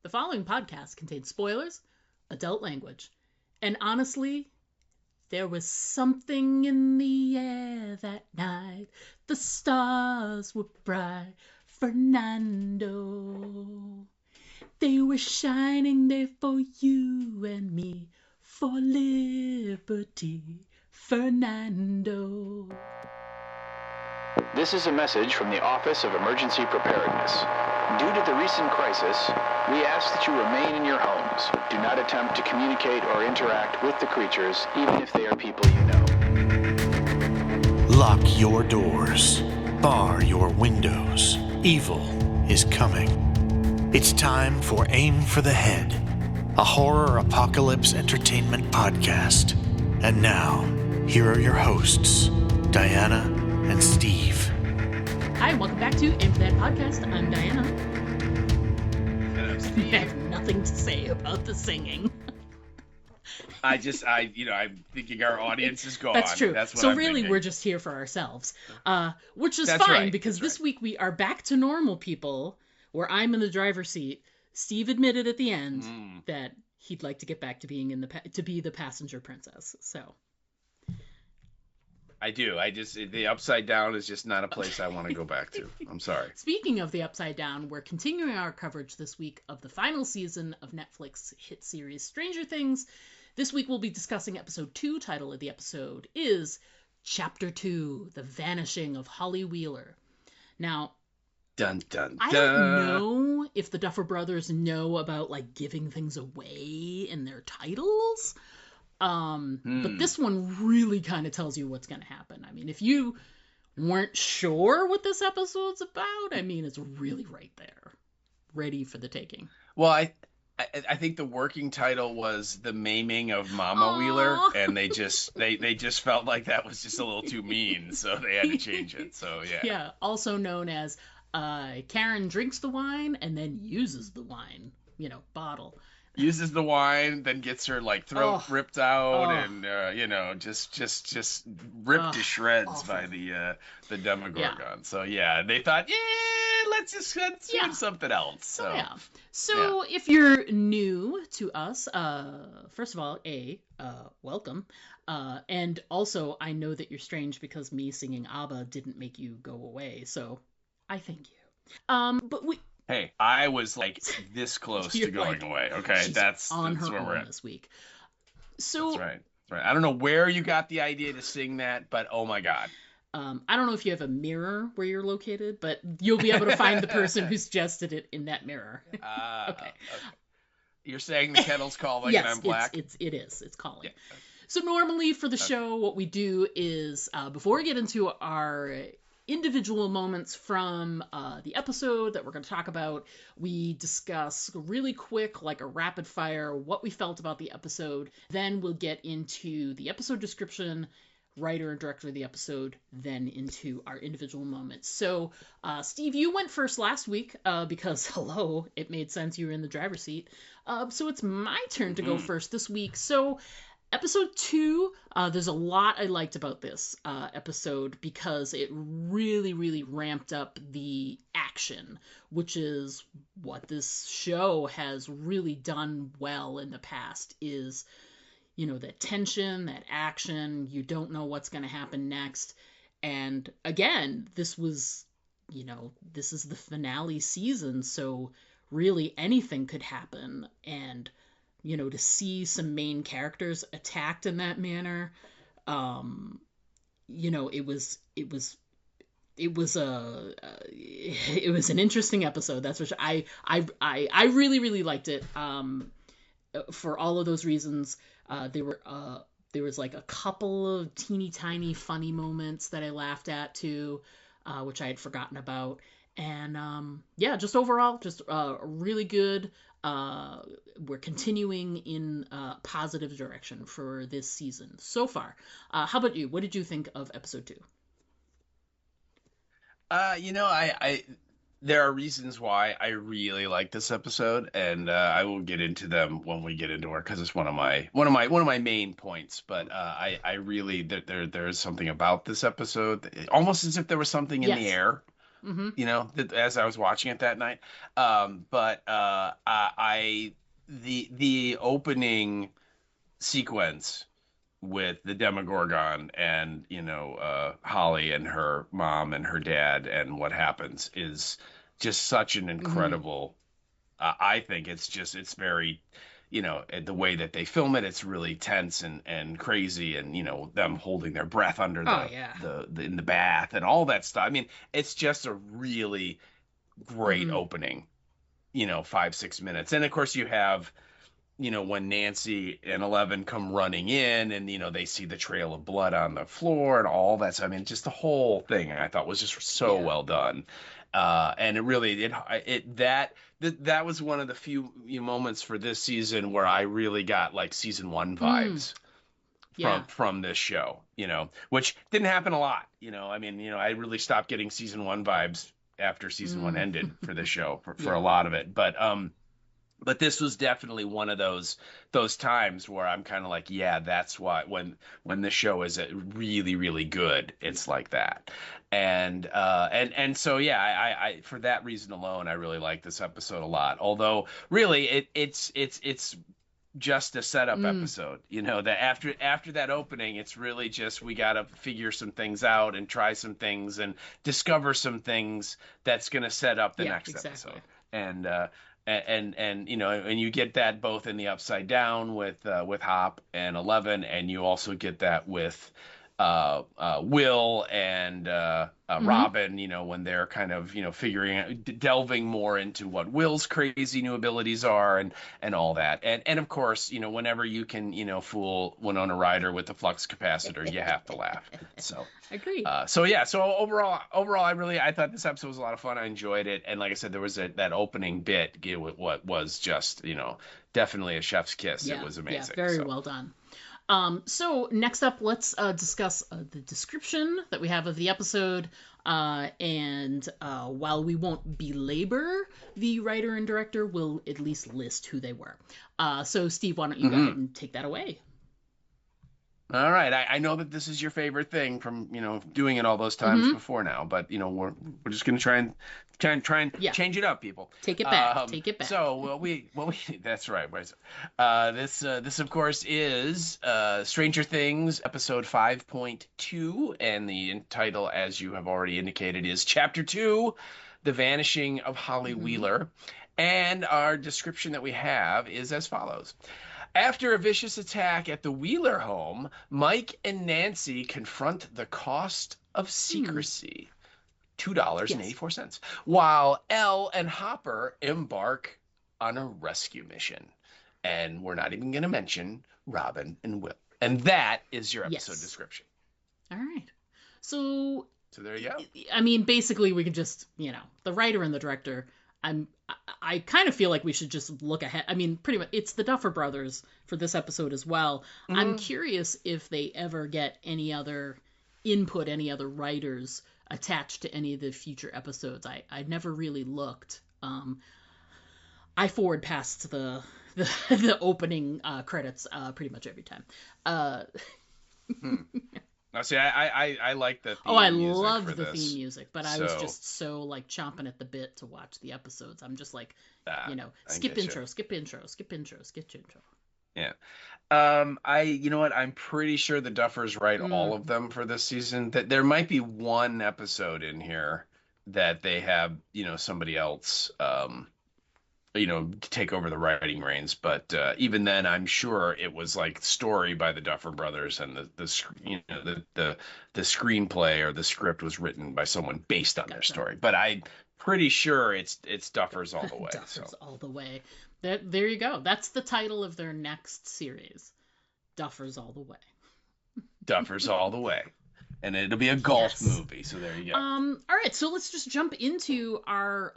The following podcast contains spoilers, adult language, and honestly, there was something in the air that night. The stars were bright, Fernando. They were shining there for you and me, for liberty, Fernando. This is a message from the Office of Emergency Preparedness. Due to the recent crisis, we ask that you remain in your homes. Do not attempt to communicate or interact with the creatures, even if they are people you know. Lock your doors. Bar your windows. Evil is coming. It's time for Aim for the Head, a horror apocalypse entertainment podcast. And now, here are your hosts, Diana and Steve. Hi, welcome back to Aim for the Head podcast. I'm Diana. And I'm I Steve. have nothing to say about the singing. I'm thinking our audience is gone. That's true. That's what So I'm really, thinking. we're just here for ourselves, which is That's fine right, because that's this week we are back to normal people, where I'm in the driver's seat. Steve admitted at the end that he'd like to get back to being to be the passenger princess. So I do. The Upside Down is just not a place I want to go back to. I'm sorry. speaking of the Upside Down, we're continuing our coverage this week of the final season of Netflix hit series Stranger Things. This week we'll be discussing episode 2. Title of the episode is Chapter 2, The Vanishing of Holly Wheeler. Now, Dun, dun, dun. I don't know if the Duffer Brothers know about, like, giving things away in their titles. But this one really kind of tells you what's going to happen. I mean, if you weren't sure what this episode's about, I mean, it's really right there, ready for the taking. Well, I think the working title was The Maiming of Mama Wheeler, and they just felt like that was just a little too mean, so they had to change it. So yeah. Yeah, also known as Karen drinks the wine and then uses the wine, bottle. Uses the wine, then gets her throat ripped out, and just ripped to shreds awful. by the Demogorgon. Yeah. So yeah, they thought, let's do something else. So if you're new to us, first of all, welcome. And also, I know that you're strange because me singing ABBA didn't make you go away, so I thank you. But we. Hey, I was this close to going away. Okay, that's on her where we're own at. this week. So That's right. I don't know where you got the idea to sing that, but oh my god. I don't know if you have a mirror where you're located, but you'll be able to find the person who suggested it in that mirror. Okay. You're saying the kettle's calling Yes, and I'm black? it is. It's calling. Yeah. So normally for the show, what we do is before we get into our individual moments from the episode that we're going to talk about, we discuss really quick, like a rapid fire, what we felt about the episode. Then we'll get into the episode description, writer and director of the episode, then into our individual moments. So, Steve, you went first last week because, it made sense. You were in the driver's seat. So it's my turn to go first this week. So episode 2, there's a lot I liked about this episode because it really, really ramped up the action, which is what this show has really done well in the past is, that tension, that action, you don't know what's going to happen next. And again, this was, this is the finale season, so really anything could happen. And to see some main characters attacked in that manner, it was an interesting episode. That's for sure. I really, really liked it. For all of those reasons, there was a couple of teeny tiny funny moments that I laughed at too, which I had forgotten about. And just overall, just really good. We're continuing in a positive direction for this season so far. How about you? What did you think of episode 2? There are reasons why I really like this episode, and I will get into them when we get into it because it's one of my main points. But I really there's something about this episode, almost as if there was something in the air. Mm-hmm. as I was watching it that night. But the opening sequence with the Demogorgon and Holly and her mom and her dad and what happens is just such an Mm-hmm. incredible. I think it's very, the way that they film it, it's really tense and crazy, and them holding their breath under Oh yeah. the in the bath and all that stuff. I mean, it's just a really great Mm-hmm. opening. 5-6 minutes, and of course you have when Nancy and Eleven come running in and, they see the trail of blood on the floor and all that. So, I mean, just the whole thing I thought was just so Yeah. well done. And it really, that was one of the few moments for this season where I really got like season one Mm. vibes Yeah. from this show, which didn't happen a lot. I mean, I really stopped getting season one vibes after season one Mm. ended for this show for Yeah. a lot of it. But this was definitely one of those times where I'm kind of like, yeah, that's why when the show is really really good, it's like that, and so yeah, I for that reason alone, I really like this episode a lot. Although really, it's just a setup Mm. episode, that after that opening, it's really just we got to figure some things out and try some things and discover some things that's going to set up the Yeah. next Exactly. episode. And and you get that both in the Upside Down with Hop and Eleven, and you also get that with Will and Mm-hmm. Robin, when they're kind of figuring out, delving more into what Will's crazy new abilities are and all that, and of course, whenever you can fool Winona Ryder with the flux capacitor, you have to laugh. So Agreed. so overall, I thought this episode was a lot of fun. I enjoyed it, and like I said, there was that opening bit, what was just definitely a chef's kiss. It Yeah. was Yeah. amazing. Very So well done. So next up, let's discuss the description that we have of the episode. And while we won't belabor the writer and director, we'll at least list who they were. So Steve, why don't you go ahead mhm. and take that away? All right, I know that this is your favorite thing from doing it all those times Mm-hmm. before now, but we're just gonna try and Yeah. change it up, people. Take it back. Take it back. So we that's right. This of course is Stranger Things episode 5.2, and the title, as you have already indicated, is Chapter 2, The Vanishing of Holly Mm-hmm. Wheeler. And our description that we have is as follows. After a vicious attack at the Wheeler home, Mike and Nancy confront the cost of Hmm. secrecy, $2.84, Yes. while Elle and Hopper embark on a rescue mission. And we're not even going to mention Robin and Will. And that is your episode Yes. description. All right. So So there you go. I mean, basically, we could just, the writer and the director. I kind of feel like we should just look ahead. I mean, pretty much, it's the Duffer Brothers for this episode as well. I'm Mhm. curious if they ever get any other input, any other writers attached to any of the future episodes. I never really looked. I forward past the opening credits pretty much every time. Uh, Hmm. Now, see, I like the Oh, I theme music love for the this. theme music, but I was So, just so like chomping at the bit to watch the episodes. I'm just like, I skip get you. intro, skip intro, skip intro, skip intro. Yeah. You know what? I'm pretty sure the Duffers write all Mm, of them for this season. That there might be one episode in here that they have, somebody else, take over the writing reins. But even then, I'm sure it was like story by the Duffer Brothers, and the screenplay or the script was written by someone based on their gotcha. story. But I'm pretty sure it's Duffers all the way. Duffers So all the way. There you go. That's the title of their next series. Duffers all the way. Duffers all the way. And it'll be a golf Yes. movie, so there you go. All right, so let's just jump into our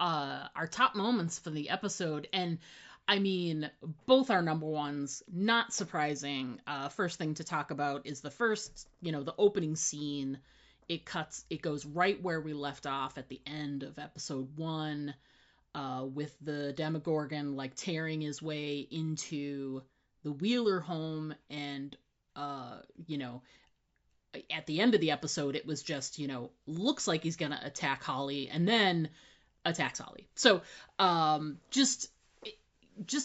top moments for the episode, and I mean, both our number ones. Not surprising. First thing to talk about is the opening scene. It goes right where we left off at the end of episode 1, with the Demogorgon like tearing his way into the Wheeler home, and you know at the end of the episode, it was just, looks like he's going to attack Holly and then attacks Holly. So just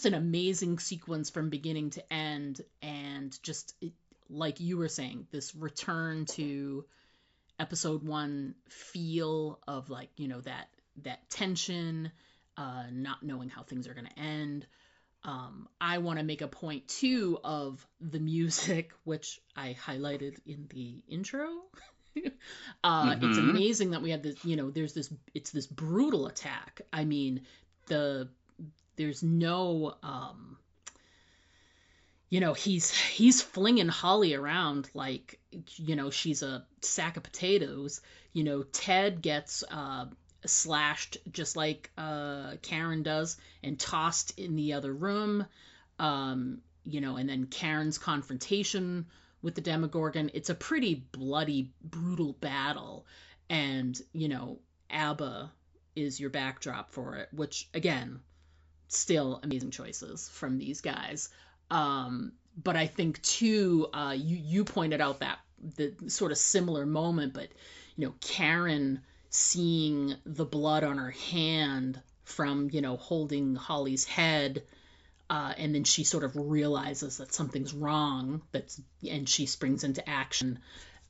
an amazing sequence from beginning to end. And just like you were saying, this return to episode 1 feel of like, that tension, not knowing how things are going to end. I want to make a point too of the music, which I highlighted in the intro. It's amazing that we have this, it's this brutal attack. I mean, there's no, he's flinging Holly around like, she's a sack of potatoes. Ted gets, slashed just like Karen does and tossed in the other room, and then Karen's confrontation with the Demogorgon. It's a pretty bloody, brutal battle, and ABBA is your backdrop for it, which again, still amazing choices from these guys. But I think too, you pointed out that the sort of similar moment, but Karen seeing the blood on her hand from, holding Holly's head, and then she sort of realizes that something's wrong, and she springs into action,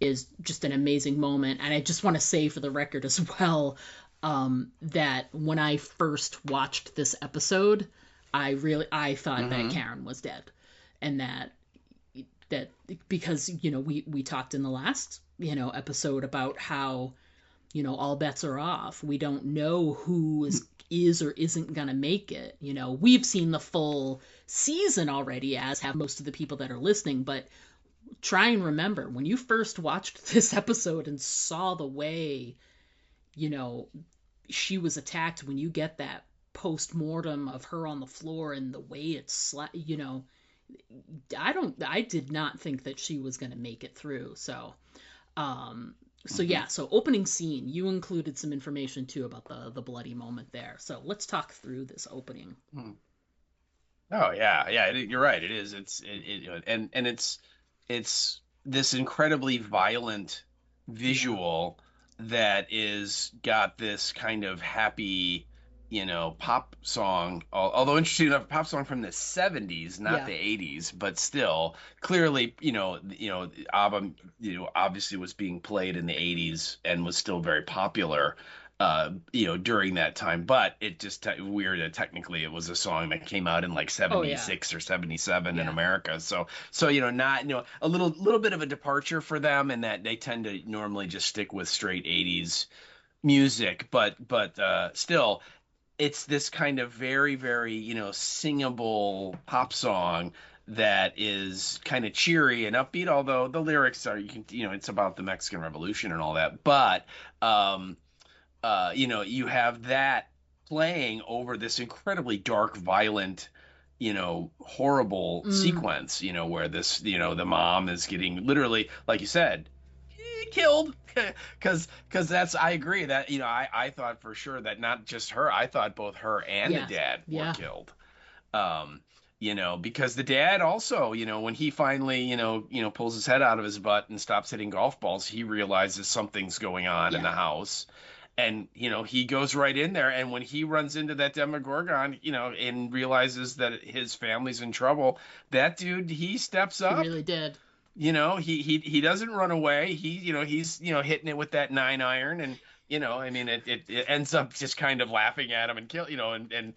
is just an amazing moment. And I just want to say for the record as well, that when I first watched this episode, I thought that Karen was dead, and that because, we talked in the last, episode about how, all bets are off. We don't know who is or isn't going to make it. We've seen the full season already, as have most of the people that are listening, but try and remember when you first watched this episode and saw the way, she was attacked, when you get that post-mortem of her on the floor and the way it's, I did not think that she was going to make it through. So, so opening scene, you included some information too about the bloody moment there. So let's talk through this opening. Oh yeah, you're right. It is. And it's this incredibly violent visual that is got this kind of happy, pop song. Although interesting enough, pop song from the 70s, not the 80s, but still clearly, ABBA, obviously was being played in the 80s and was still very popular, during that time. But it just weird that technically it was a song that came out in like 76 or 77 in America. So not a little bit of a departure for them, and that they tend to normally just stick with straight 80s music, but still. It's this kind of very, very, singable pop song that is kind of cheery and upbeat, although the lyrics are, it's about the Mexican Revolution and all that. But, you have that playing over this incredibly dark, violent, horrible sequence, where this, the mom is getting literally, like you said, killed. Because that's, I agree that, I thought for sure that not just her, I thought both her and the dad were killed. Because the dad also, when he finally, pulls his head out of his butt and stops hitting golf balls, he realizes something's going on in the house. And, he goes right in there. And when he runs into that Demogorgon, and realizes that his family's in trouble, that dude, he steps up. He really did. He doesn't run away. He's hitting it with that 9-iron, and it ends up just kind of laughing at him and and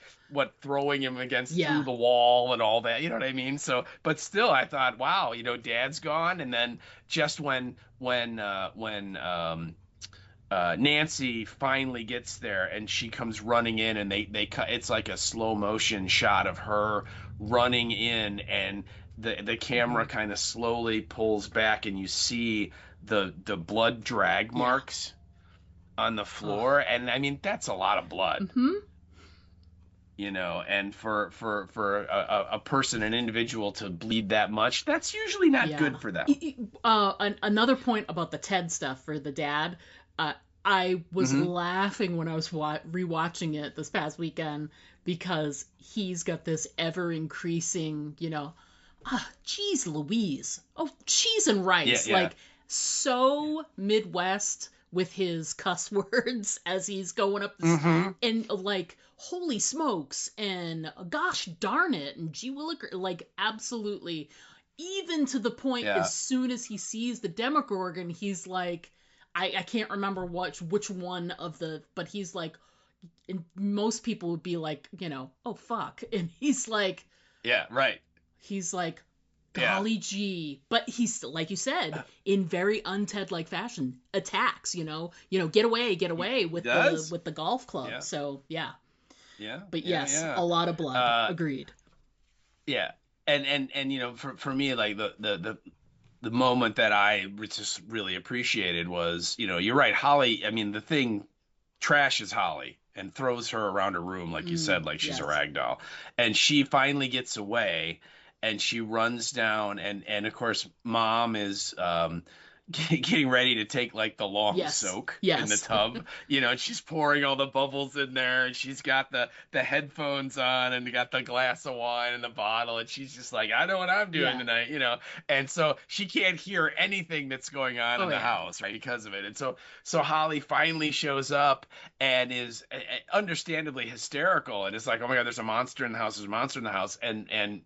throwing him against through the wall and all that. You know what I mean? So, but still, I thought, wow, Dad's gone, and then just when Nancy finally gets there and she comes running in, and they cut. It's like a slow motion shot of her running in, and the camera kind of slowly pulls back, and you see the blood drag marks on the floor. And I mean, that's a lot of blood. And for a person, an individual, to bleed that much, that's usually not good for them. Another point about the Ted stuff for the dad, I was laughing when I was rewatching it this past weekend, because he's got this ever increasing, geez Louise, oh, cheese and rice. so Midwest with his cuss words as he's going up the Mm-hmm. and like holy smokes and gosh darn it and gee williker, like absolutely, even to the point Yeah. as soon as he sees the Demogorgon, he's like, I can't remember which one of the, but he's like, and most people would be like, oh fuck, and Yeah. Right. he's like, Yeah. golly gee, but he's like you said, in very unted like fashion, attacks, get away with the golf club. Yeah. So yeah, Yeah. but Yeah, yes, yeah. a lot of blood. Agreed. Yeah. And for me, like the moment that I just really appreciated was, you're right, Holly. I mean, the thing trashes Holly and throws her around her room, like you said, like she's a yes. rag doll. And she finally gets away and she runs down. And of course, Mom is getting ready to take like the long Yes. soak Yes. in the tub, and she's pouring all the bubbles in there and she's got the headphones on and got the glass of wine in the bottle and she's just like, I know what I'm doing tonight, and so she can't hear anything that's going on in the house, right, because of it. And so Holly finally shows up and is understandably hysterical and it's like, oh my God, there's a monster in the house, and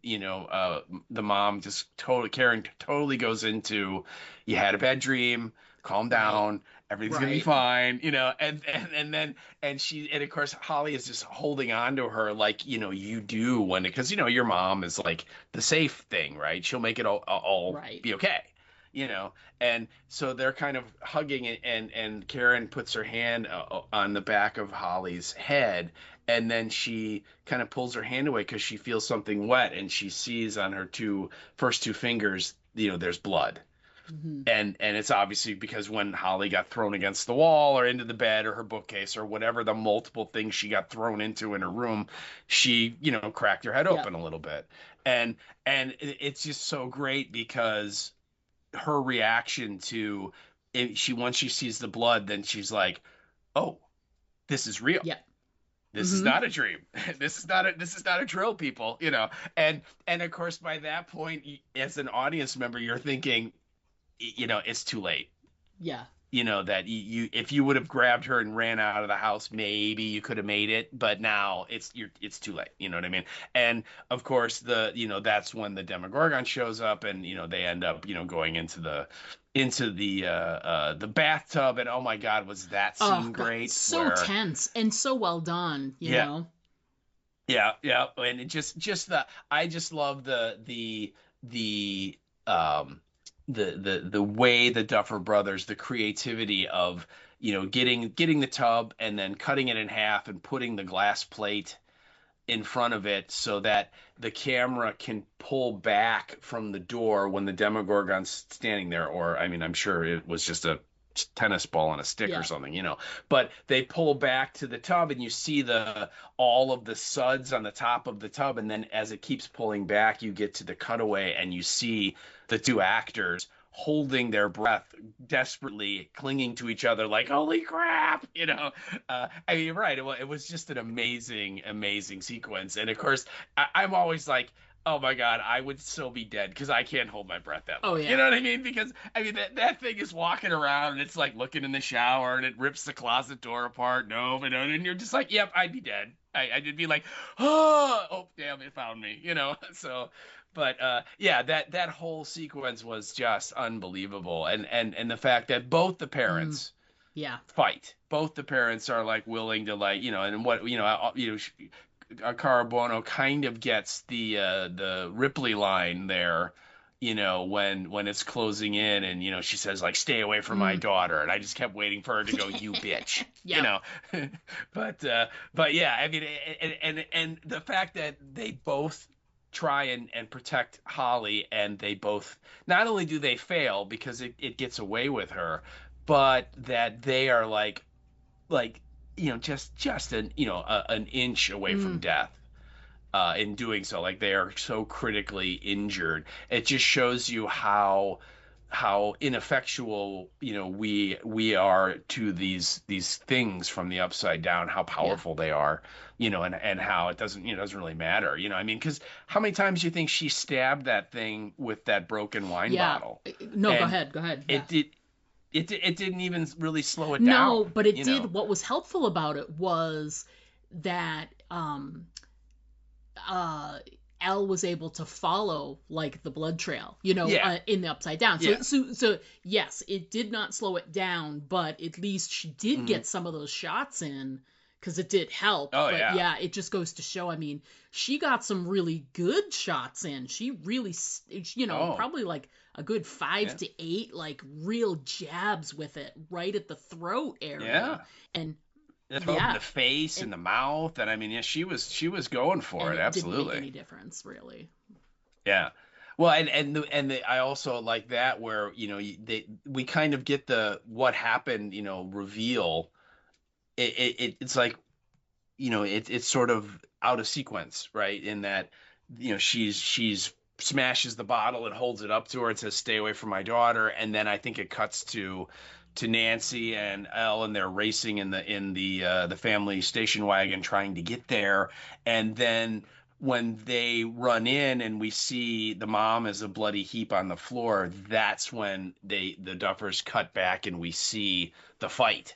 the mom just Karen totally goes into, you had a bad dream, calm down, everything's gonna be fine, and she, and of course Holly is just holding on to her like, you do when, because your mom is like the safe thing, right? She'll make it all be okay, and so they're kind of hugging it, and Karen puts her hand on the back of Holly's head, and then she kind of pulls her hand away because she feels something wet and she sees on her first two fingers, there's blood. Mm-hmm. And it's obviously because when Holly got thrown against the wall or into the bed or her bookcase or whatever the multiple things she got thrown into in her room, she, cracked her head open a little bit. And it's just so great because her reaction to it, once she sees the blood, then she's like, oh, this is real. Yeah. This is not a dream. This is not a drill, people, and of course, by that point, as an audience member, you're thinking, it's too late. Yeah. That you if you would have grabbed her and ran out of the house, maybe you could have made it, but now it's too late. You know what I mean? And of course, that's when the Demogorgon shows up, and they end up going into the bathtub, and oh my God, was that scene great? So tense and so well done. You know. Yeah, and it just I just love the way the Duffer Brothers, the creativity of getting the tub and then cutting it in half and putting the glass plate in front of it so that the camera can pull back from the door when the Demogorgon's standing there, or I mean, I'm sure it was just a tennis ball on a stick or something, but they pull back to the tub and you see all of the suds on the top of the tub, and then as it keeps pulling back, you get to the cutaway and you see the two actors holding their breath, desperately clinging to each other like, holy crap, I mean, you're right, it was just an amazing sequence. And of course, I'm always like, oh my God, I would still be dead because I can't hold my breath that long. Oh, yeah. You know what I mean? Because I mean that thing is walking around and it's like looking in the shower and it rips the closet door apart. And you're just like, yep, I'd be dead. I'd be like, oh damn, it found me. So, but that whole sequence was just unbelievable, and the fact that both the parents fight. Both the parents are like willing to and what Carabono kind of gets the Ripley line there, when it's closing in, and she says like, stay away from my daughter, and I just kept waiting for her to go, you bitch. But yeah, I mean, and the fact that they both try and protect Holly, and they both, not only do they fail because it gets away with her, but that they are like just an inch away from death in doing so. Like, they are so critically injured. It just shows you how how ineffectual, we are to these things from the upside down, how powerful they are, and how it doesn't really matter, I mean, because how many times do you think she stabbed that thing with that broken wine Yeah. bottle? No, go And ahead. it did it didn't even really slow it No, down, but it did. What was helpful about it was that uh Elle was able to follow like the blood trail, Yeah, in the upside down. yeah. So yes, it did not slow it down, but at least she did Mhm. get some of those shots in because it did help. Oh, But yeah. yeah, it just goes to show. I mean, she got some really good shots in. She really, Oh, probably like a good 5 yeah. to 8 like real jabs with it right at the throat area, Yeah. and The throat and yeah, the face and the mouth, and I mean, yeah, she was going for and it, it didn't make absolutely. any difference really. Yeah. Well, I also like that where, we kind of get the what happened, reveal. It's like, it's sort of out of sequence, right? In that, she's smashes the bottle and holds it up to her and says, "Stay away from my daughter." And then I think it cuts to Nancy and Elle, and they're racing in the family station wagon trying to get there. And then when they run in and we see the mom as a bloody heap on the floor, that's when the Duffers cut back and we see the fight.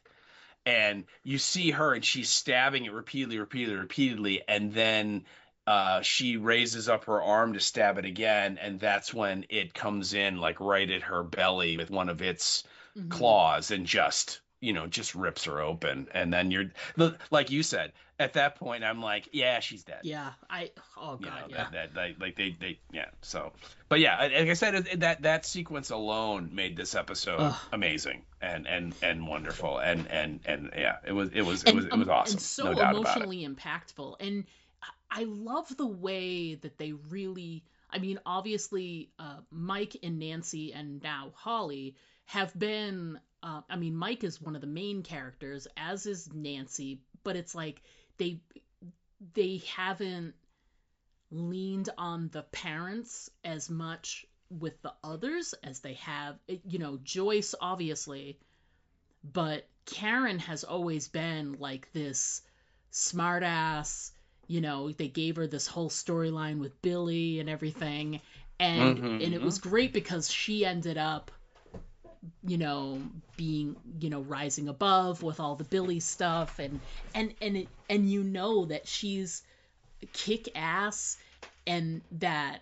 And you see her and she's stabbing it repeatedly, and then she raises up her arm to stab it again, and that's when it comes in like right at her belly with one of its Hmm. claws and just rips her open. And then like you said, at that point I'm like, yeah, she's dead. Yeah, oh god, yeah. That like they yeah. So, but yeah, like I said, that sequence alone made this episode Ugh. amazing and wonderful, and yeah, it was And awesome, so no doubt about it. emotionally impactful. And I love the way that they really, I mean, obviously, Mike and Nancy and now Holly have been, I mean, Mike is one of the main characters, as is Nancy, but it's like they they haven't leaned on the parents as much with the others as they have, Joyce obviously, but Karen has always been like this smartass. They gave her this whole storyline with Billy and everything, and it Mm-hmm. was great because she ended up, being, rising above with all the Billy stuff, and that she's kick ass, and that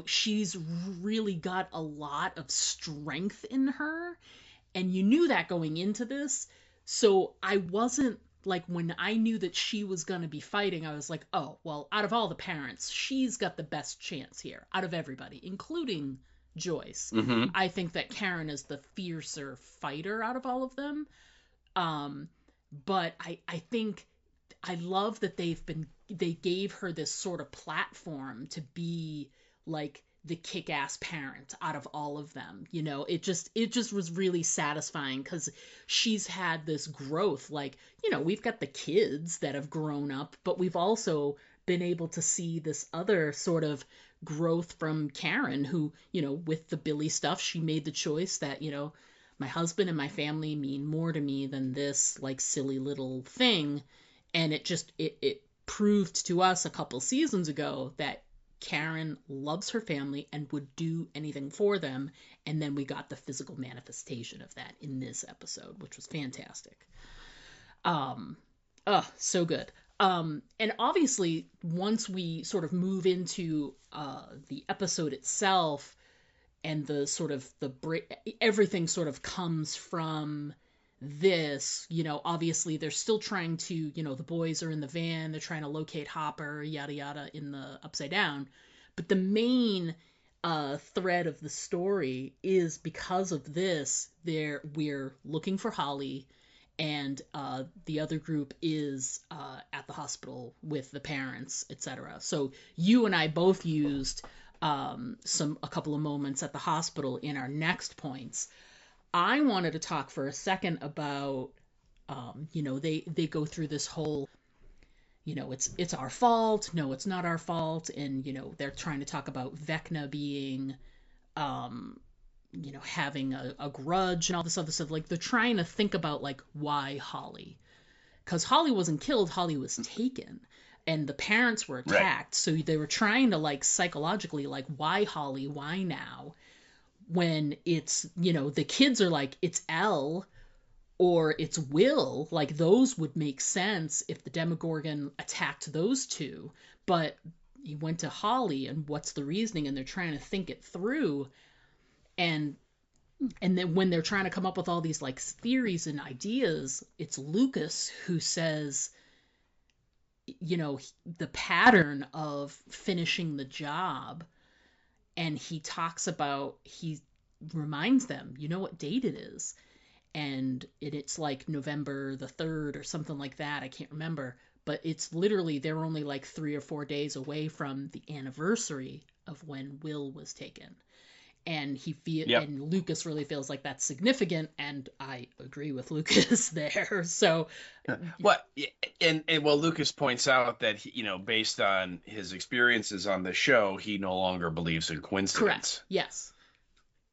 she's really got a lot of strength in her, and you knew that going into this. So I wasn't like, when I knew that she was going to be fighting, I was like, oh, well, out of all the parents, she's got the best chance here out of everybody, including Joyce. Mm-hmm. I think that Karen is the fiercer fighter out of all of them. But I think I love that they gave her this sort of platform to be like the kick-ass parent out of all of them. It just was really satisfying because she's had this growth. Like, we've got the kids that have grown up, but we've also been able to see this other sort of growth from Karen, who, with the Billy stuff, she made the choice that, my husband and my family mean more to me than this like silly little thing. And it proved to us a couple seasons ago that Karen loves her family and would do anything for them. And then we got the physical manifestation of that in this episode, which was fantastic. So good. And obviously, once we sort of move into the episode itself, and the sort of everything sort of comes from this. Obviously they're still trying to, the boys are in the van, they're trying to locate Hopper, yada yada, in the upside down. But the main thread of the story is, because of this, we're looking for Holly, and the other group is at the hospital with the parents, etc. So you and I both used a couple of moments at the hospital in our next points. I wanted to talk for a second about, they go through this whole, it's our fault. No, it's not our fault. And, they're trying to talk about Vecna being, having a grudge and all this other stuff. Like, they're trying to think about, like, why Holly? Because Holly wasn't killed, Holly was taken. And the parents were attacked. Right. So they were trying to, like, psychologically, like, why Holly? Why now? When it's, the kids are like, it's Elle or it's Will. Like, those would make sense if the Demogorgon attacked those two. But he went to Holly, and what's the reasoning? And they're trying to think it through. And then when they're trying to come up with all these, like, theories and ideas, it's Lucas who says, the pattern of finishing the job. And he reminds them, what date it is. And it's like November the 3rd or something like that. I can't remember. But it's literally, they're only like 3 or 4 days away from the anniversary of when Will was taken. And and Lucas really feels like that's significant, and I agree with Lucas there. So, Lucas points out that based on his experiences on the show, he no longer believes in coincidence. Correct. Yes.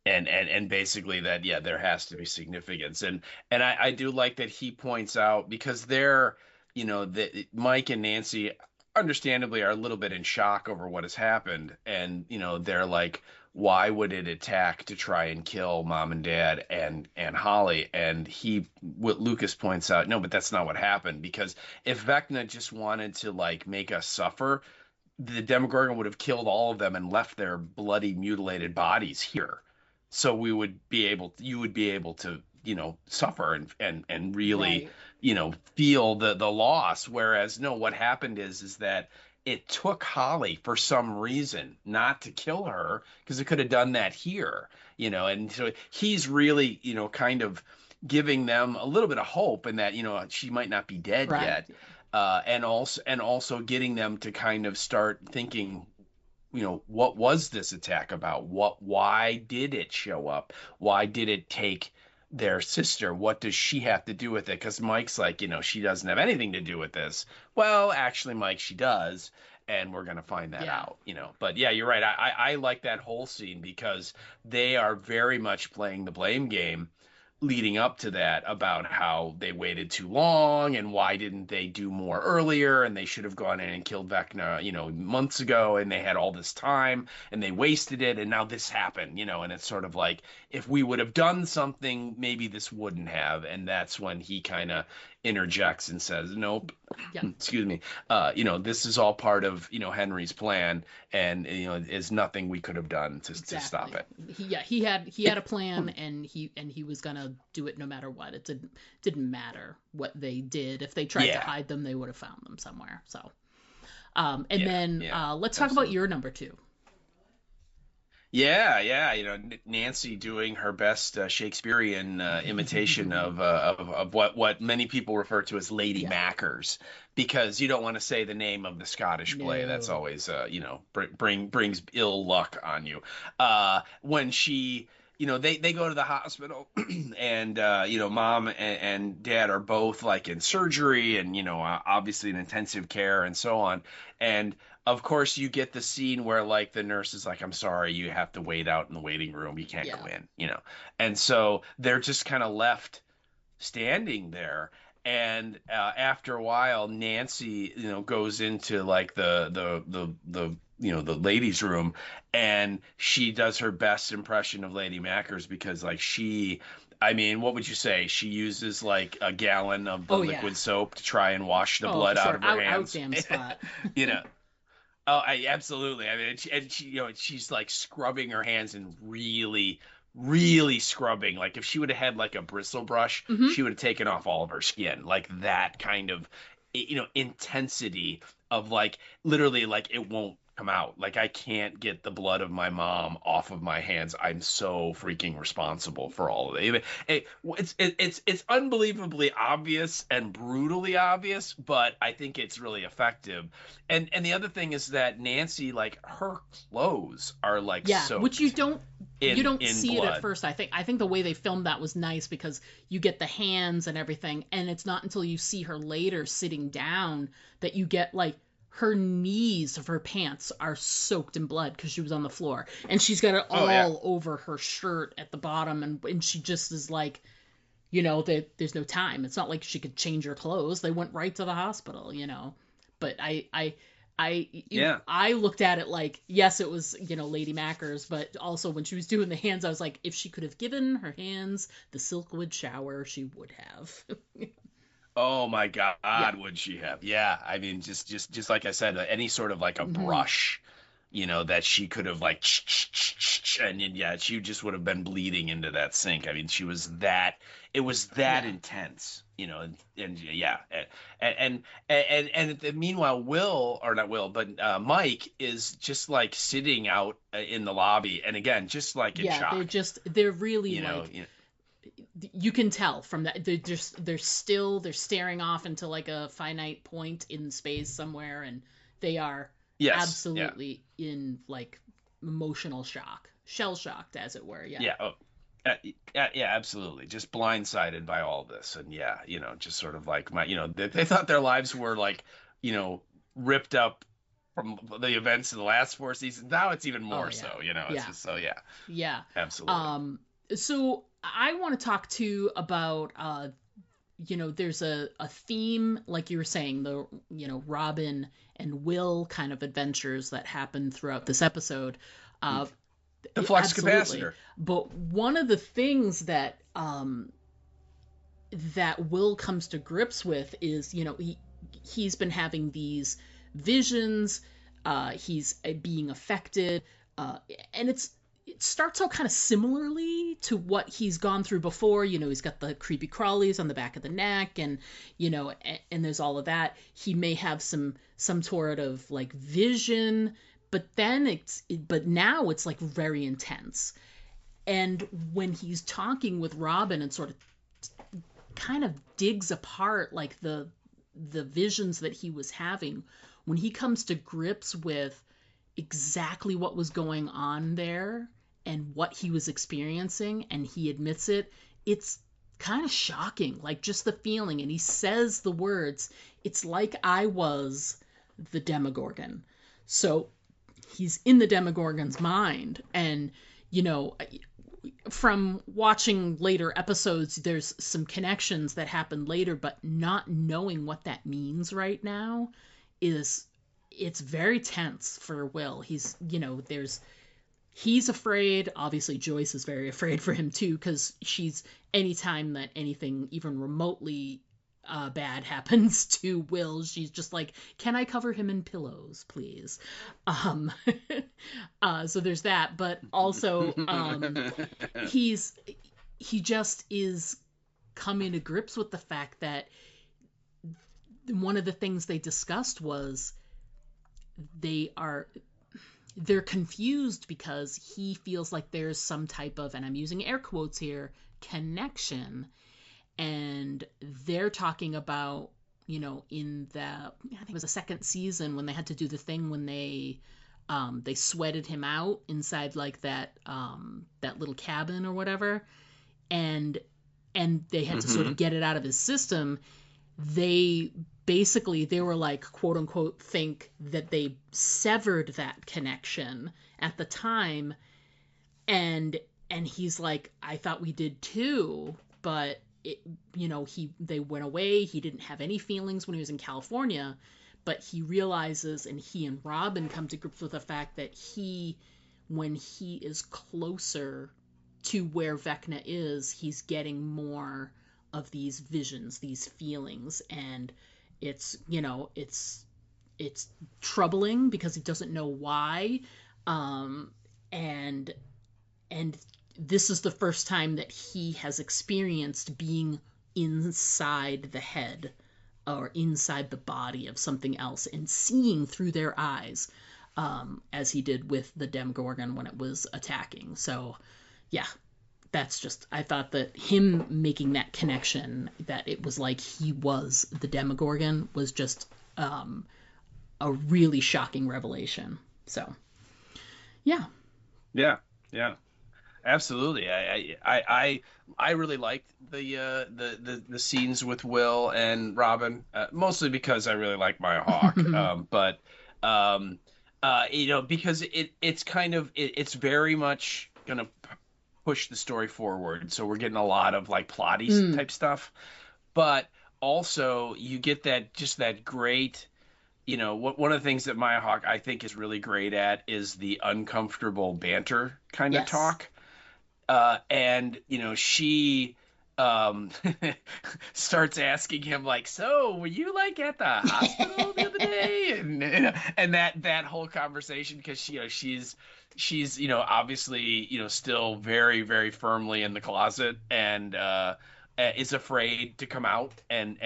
And basically that there has to be significance, and I do like that he points out, because they're that Mike and Nancy understandably are a little bit in shock over what has happened, and they're like, why would it attack to try and kill mom and dad and Holly? And what Lucas points out, no, but that's not what happened, because if Vecna just wanted to, like, make us suffer, the Demogorgon would have killed all of them and left their bloody, mutilated bodies here. So you would be able to, suffer and really, right, feel the loss. Whereas, no, what happened is that it took Holly for some reason not to kill her, because it could have done that here, and so he's really, kind of giving them a little bit of hope, and that, she might not be dead yet. And also getting them to kind of start thinking, what was this attack about? Why did it show up? Why did it take their sister? What does she have to do with it? Because Mike's like, she doesn't have anything to do with this. Well, actually, Mike, she does, and we're going to find that out, But yeah, you're right. I like that whole scene, because they are very much playing the blame game leading up to that, about how they waited too long and why didn't they do more earlier, and they should have gone in and killed Vecna, months ago, and they had all this time and they wasted it, and now this happened, and it's sort of like, if we would have done something, maybe this wouldn't have. And that's when he kind of interjects and says, nope, excuse me, this is all part of, Henry's plan, and, is nothing we could have done to stop it. He had a plan, and he was going to do it no matter what. It didn't matter what they did. If they tried to hide them, they would have found them somewhere. So, let's talk about your number 2. Yeah. Nancy doing her best Shakespearean imitation of what many people refer to as Lady Mackers, because you don't want to say the name of the Scottish play. No. That's always, brings ill luck on you. When she, they go to the hospital, and mom and dad are both, like, in surgery, and obviously in intensive care and so on, and of course, you get the scene where, like, the nurse is like, I'm sorry, you have to wait out in the waiting room. You can't go in, And so they're just kind of left standing there. And after a while, Nancy, goes into, like, the ladies' room, and she does her best impression of Lady Mackers, because, like, what would you say? She uses, like, a gallon of the liquid soap to try and wash the blood out of her hands. Damn spot. Oh, absolutely. I mean, she's, like, scrubbing her hands, and really, really scrubbing. Like, if she would have had, like, a bristle brush, she would have taken off all of her skin. Like, that kind of, intensity of, like, literally, like, it won't come out. Like, I can't get the blood of my mom off of my hands. I'm so freaking responsible for all of it. It's unbelievably obvious and brutally obvious, but I think it's really effective. And the other thing is that Nancy, like, her clothes are, like, soaked, which you don't see blood. It at first. I think the way they filmed that was nice, because you get the hands and everything, and it's not until you see her later sitting down that you get, like, her knees of her pants are soaked in blood because she was on the floor, and she's got it all over her shirt at the bottom, and she just is like, you know, that there's no time. It's not like she could change her clothes. They went right to the hospital, you know. But I looked at it like, yes, it was, you know, Lady Macker's, but also when she was doing the hands, I was like, if she could have given her hands the Silkwood shower, she would have. Oh my God, would she have? Yeah, I mean, just like I said, any sort of like a brush, you know, that she could have like, and yeah, she just would have been bleeding into that sink. I mean, it was that intense, you know, and yeah, and meanwhile, Mike is just like sitting out in the lobby, and again, just like in shock. They're really you can tell from that they're staring off into like a finite point in space somewhere, and they are absolutely in like emotional shock, shell shocked, as it were. Yeah, absolutely, just blindsided by all this. And yeah, you know, just sort of like they thought their lives were like, you know, ripped up from the events of the last 4 seasons. Now it's even more so, you know. It's just so absolutely. So I want to talk too about, you know, there's a theme, like you were saying, the, you know, Robin and Will kind of adventures that happen throughout this episode. The flux capacitor. But one of the things that that Will comes to grips with is, you know, he's been having these visions, he's being affected, and it starts out kind of similarly to what he's gone through before. You know, he's got the creepy crawlies on the back of the neck, and, you know, and there's all of that. He may have some sort of like vision, but then but now it's like very intense. And when he's talking with Robin and sort of kind of digs apart like the visions that he was having, when he comes to grips with exactly what was going on there and what he was experiencing, and he admits it, it's kind of shocking, like just the feeling. And he says the words, "It's like I was the Demogorgon." So he's in the Demogorgon's mind. And, you know, from watching later episodes, there's some connections that happen later, but not knowing what that means right now it's very tense for Will. He's, you know, he's afraid. Obviously, Joyce is very afraid for him too, because anytime that anything even remotely bad happens to Will, she's just like, can I cover him in pillows, please? So there's that, but also he just is coming to grips with the fact that one of the things they discussed was they're confused because he feels like there's some type of, and I'm using air quotes here, connection. And they're talking about, you know, in I think it was the second season, when they had to do the thing when they sweated him out inside like that little cabin or whatever, and they had to sort of get it out of his system. They were like, quote unquote, think that they severed that connection at the time, and he's like, I thought we did too, but you know, they went away. He didn't have any feelings when he was in California, but he realizes, and he and Robin come to grips with the fact that when he is closer to where Vecna is, he's getting more of these visions, these feelings, and it's, you know, it's troubling because he doesn't know why, and this is the first time that he has experienced being inside the head or inside the body of something else and seeing through their eyes, as he did with the Demogorgon when it was attacking. So yeah, that's just, I thought that him making that connection, that it was like he was the Demogorgon, was just a really shocking revelation. So yeah. Absolutely. I really liked the scenes with Will and Robin, mostly because I really like Maya Hawke. But because it's kind of it's very much gonna push the story forward. So we're getting a lot of like plotty type stuff, but also you get that great. One of the things that Maya Hawke I think is really great at is the uncomfortable banter kind of Yes. talk. And she um starts asking him like, so were you like at the hospital the other day? And that whole conversation, because she's obviously still very very firmly in the closet, and is afraid to come out and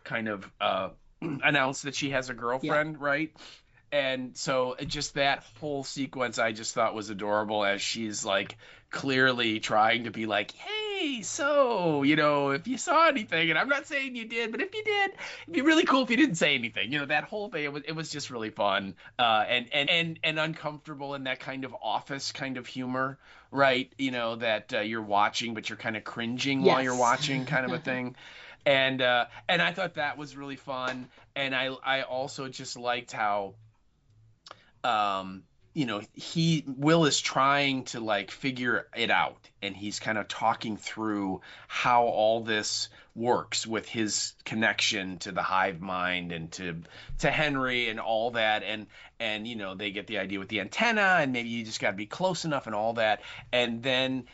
kind of announce that she has a Yeah. girlfriend, right? And so just that whole sequence I just thought was adorable, as she's like clearly trying to be like, hey, so, if you saw anything, and I'm not saying you did, but if you did, it'd be really cool if you didn't say anything. That whole thing, it was just really fun, and uncomfortable, in that kind of office kind of humor, right? That you're watching, but you're kind of cringing while you're Yes. watching, kind of a thing. And I thought that was really fun. And I also just liked how he Will is trying to like figure it out, and he's kind of talking through how all this works with his connection to the hive mind and to Henry and all that, and they get the idea with the antenna, and maybe you just got to be close enough and all that. And then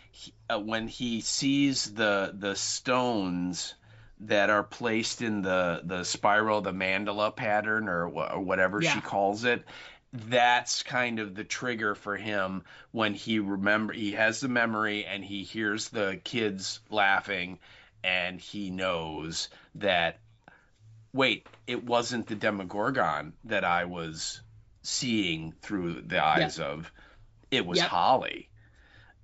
when he sees the stones that are placed in the spiral, the mandala pattern, or whatever she Yeah. calls it, that's kind of the trigger for him, when he has the memory and he hears the kids laughing, and he knows that, wait, it wasn't the Demogorgon that I was seeing through the Yep. eyes of, it was Yep. Holly,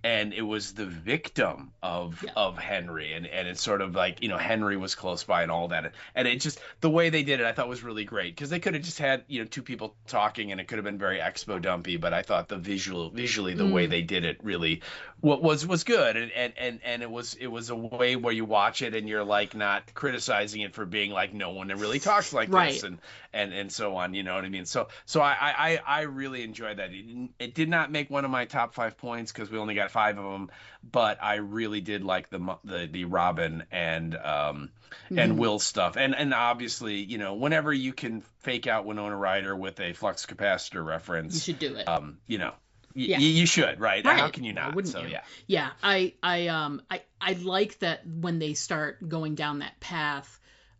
and it was the victim of Yep. Henry, and it's sort of like, Henry was close by and all that, and it just, the way they did it I thought was really great, because they could have just had two people talking, and it could have been very expo dumpy, but I thought visually the way they did it really was good, and it was a way where you watch it and you're like not criticizing it for being like, no one really talks like Right. this, and so on, you know what I mean? So I really enjoyed that. It did not make one of my top 5 points, because we only got 5 of them, but I really did like the Robin and Will stuff, and obviously, whenever you can fake out Winona Ryder with a flux capacitor reference, You should do it. you, Yeah. you should, right? Right. How can you Why not? wouldn't So you? yeah. Yeah. I like that when they start going down that path,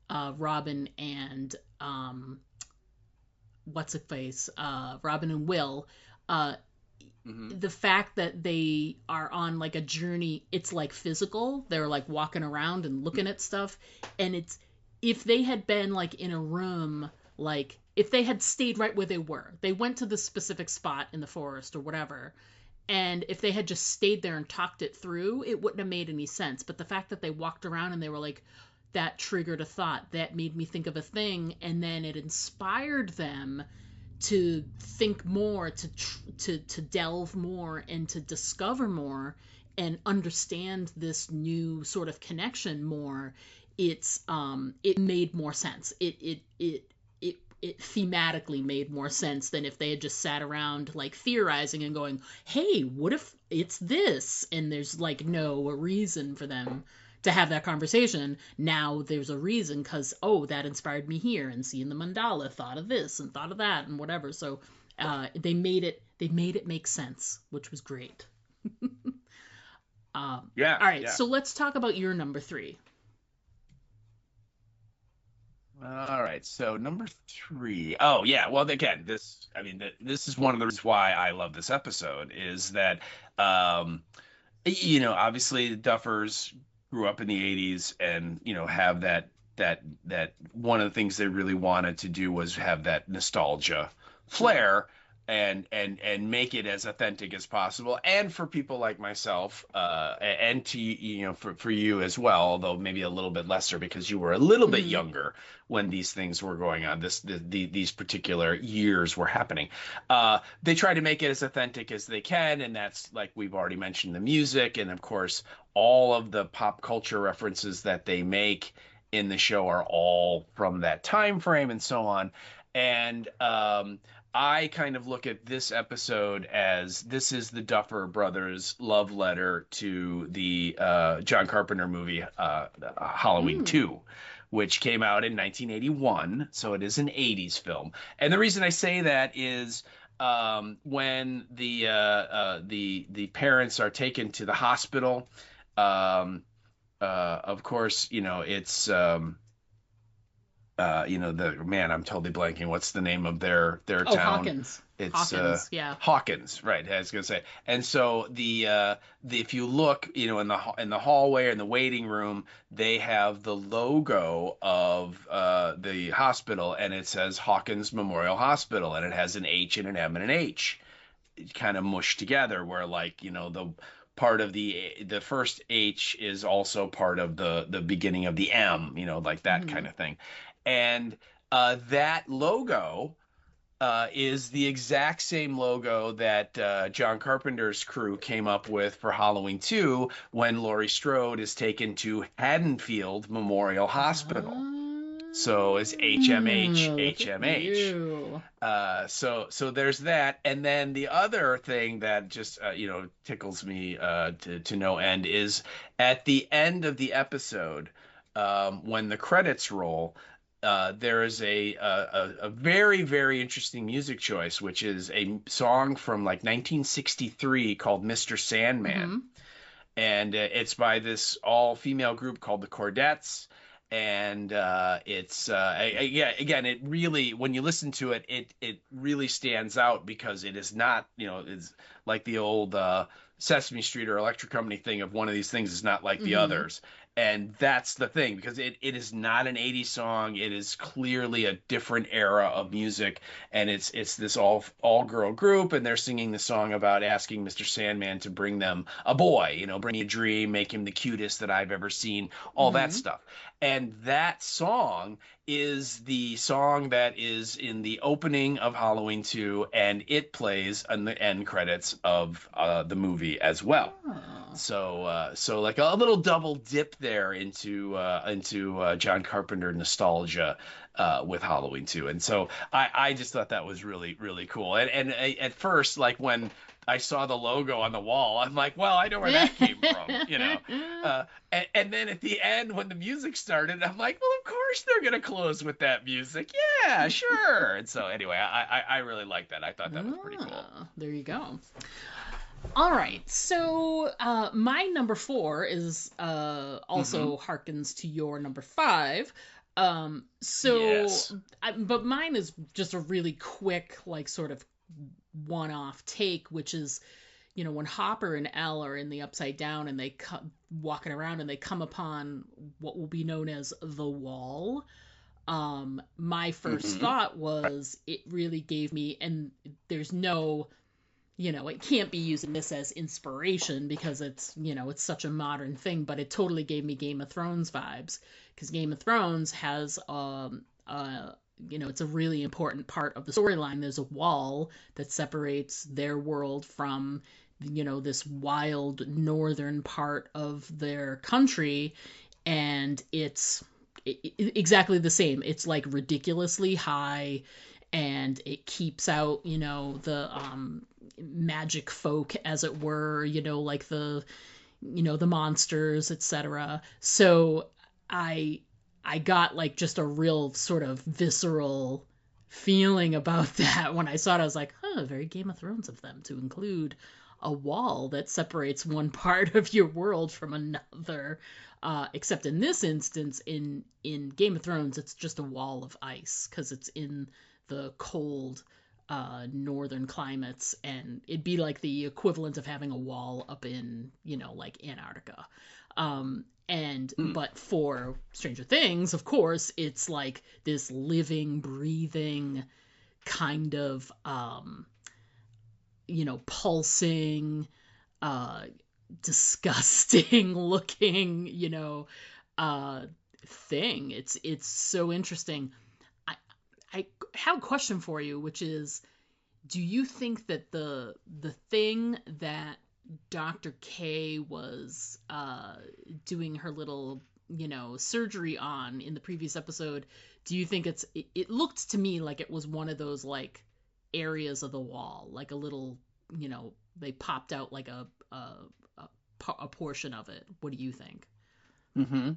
Robin and what's it face? Robin and Will, uh, the fact that they are on like a journey, it's like physical. They're like walking around and looking at stuff, and it's, if they had been like in a room, like if they had stayed right where they went to the specific spot in the forest or whatever, and if they had just stayed there and talked it through, it wouldn't have made any sense. But the fact that they walked around and they were like, that triggered a thought, that made me think of a thing, and then it inspired them to think more, to delve more, and to discover more, and understand this new sort of connection more. It made more sense. It thematically made more sense than if they had just sat around like theorizing and going, hey, what if it's this, and there's like no reason for them to have that conversation. Now there's a reason, because that inspired me here, and seeing the mandala thought of this and thought of that and whatever. So they made it make sense, which was great. Yeah. All right, Yeah. so let's talk about your number 3. All right, so number 3. Oh yeah, well, again, this is one of the reasons why I love this episode, is that obviously the Duffers grew up in the 80s, and have that one of the things they really wanted to do was have that nostalgia flair, and make it as authentic as possible, and for people like myself, and to for you as well, although maybe a little bit lesser because you were a little bit Mm-hmm. younger when these things were going on. These particular years were happening. They try to make it as authentic as they can, and that's, like we've already mentioned, the music, and of course all of the pop culture references that they make in the show are all from that time frame and so on. And I kind of look at this episode as this is the Duffer Brothers' love letter to the John Carpenter movie Halloween Mm. 2, which came out in 1981. So it is an 80s film. And the reason I say that is when the parents are taken to the hospital, of course, it's I'm totally blanking. What's the name of their Oh, town? Hawkins. It's Hawkins, yeah. Hawkins, right? I was gonna say. And so the if you look, in the hallway or in the waiting room, they have the logo of the hospital, and it says Hawkins Memorial Hospital, and it has an H and an M and an H kind of mushed together, where, like, the part of the first H is also part of the beginning of the M, like that Mm-hmm. kind of thing. And that logo is the exact same logo that John Carpenter's crew came up with for Halloween 2 when Laurie Strode is taken to Haddonfield Memorial Hospital. So it's HMH, Look at HMH. you. So there's that. And then the other thing that just tickles me to no end is at the end of the episode, when the credits roll, there is a very, very interesting music choice, which is a song from like 1963 called Mr. Sandman. Mm-hmm. And it's by this all-female group called the Chordettes. And it's yeah, again, it really, when you listen to it, it really stands out because it is not, it's like the old Sesame Street or Electric Company thing of one of these things is not like the Mm-hmm. others. And that's the thing, because it is not an 80s song. It is clearly a different era of music, and it's this all girl group, and they're singing the song about asking Mr. Sandman to bring them a boy, bring me a dream, make him the cutest that I've ever seen, all that Mm-hmm. stuff. And that song is the song that is in the opening of Halloween 2, and it plays on the end credits of the movie as well. Oh. So like a little double dip there into John Carpenter nostalgia with Halloween 2. And so I just thought that was really, really cool. And at first, like, when I saw the logo on the wall, I'm like, well, I know where that came from. And then at the end, when the music started, I'm like, well, of course they're gonna close with that music. Yeah, sure. And so anyway, I really liked that. I thought that was pretty cool. There you go. All right, so my number 4 is also harkens to your number 5. Yes. But mine is just a really quick, like, sort of one-off take, which is, when Hopper and Elle are in the Upside Down and they walking around and they come upon what will be known as the Wall. My first thought was it really gave me, and there's no, it can't be using this as inspiration because it's, it's such a modern thing, but it totally gave me Game of Thrones vibes, because Game of Thrones has, it's a really important part of the storyline. There's a wall that separates their world from, this wild northern part of their country, and it's exactly the same. It's like ridiculously high, and it keeps out, the magic folk, as it were, like the monsters, etc. So I got, like, just a real sort of visceral feeling about that when I saw it. I was like, very Game of Thrones of them to include a wall that separates one part of your world from another. Except in this instance, in Game of Thrones, it's just a wall of ice because it's in the cold northern climates, and it'd be like the equivalent of having a wall up in, like Antarctica. But for Stranger Things, of course, it's like this living, breathing kind of pulsing, disgusting looking, uh, thing. It's so interesting. I I have a question for you, which is, do you think that the thing that Dr. K was doing her little, surgery on in the previous episode, do you think it looked to me like it was one of those like areas of the wall, like a little, they popped out like a portion of it. What do you think? Mm-hmm.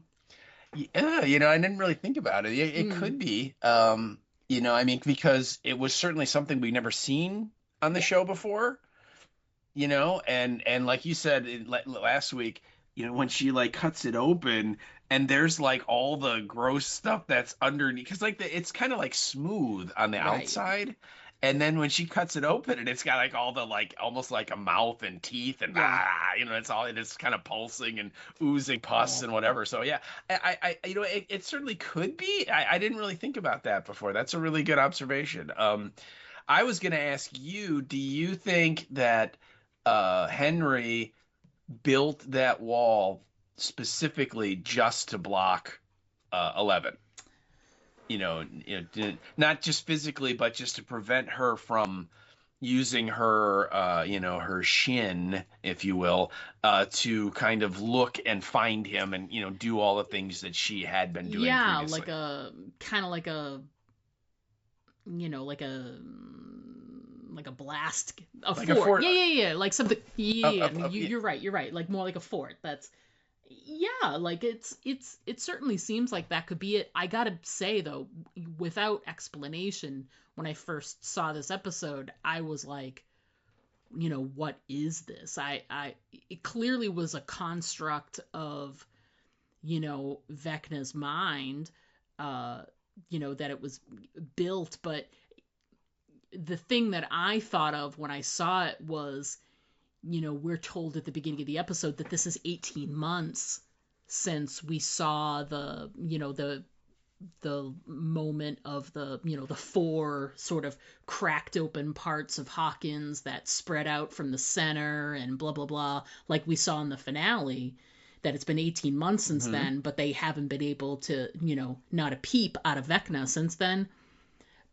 Yeah, I didn't really think about it. It could be, I mean, because it was certainly something we've never seen on the show before, and like you said last week, when she like cuts it open and there's like all the gross stuff that's underneath, because like it's kind of like smooth on the Right. outside. And then when she cuts it open and it's got like all the like almost like a mouth and teeth and Yeah. it's kind of pulsing and oozing pus and whatever. So yeah, it certainly could be. I didn't really think about that before. That's a really good observation. I was going to ask you, do you think that Henry built that wall specifically just to block 11? Not just physically, but just to prevent her from using her, her shin, if you will, to kind of look and find him and, do all the things that she had been doing Yeah, previously. like a kind of like a like a blast, a Like fort. a fort. Yeah, like something. Yeah, Yeah. you're right. You're right. Like more like a fort. That's yeah. Like it certainly seems like that could be it. I gotta say though, without explanation, when I first saw this episode, I was like, what is this? It clearly was a construct of, Vecna's mind, that it was built, but the thing that I thought of when I saw it was, we're told at the beginning of the episode that this is 18 months since we saw the moment of the four sort of cracked open parts of Hawkins that spread out from the center and blah blah blah, like we saw in the finale. That it's been 18 months since then, but they haven't been able to, not a peep out of Vecna since then.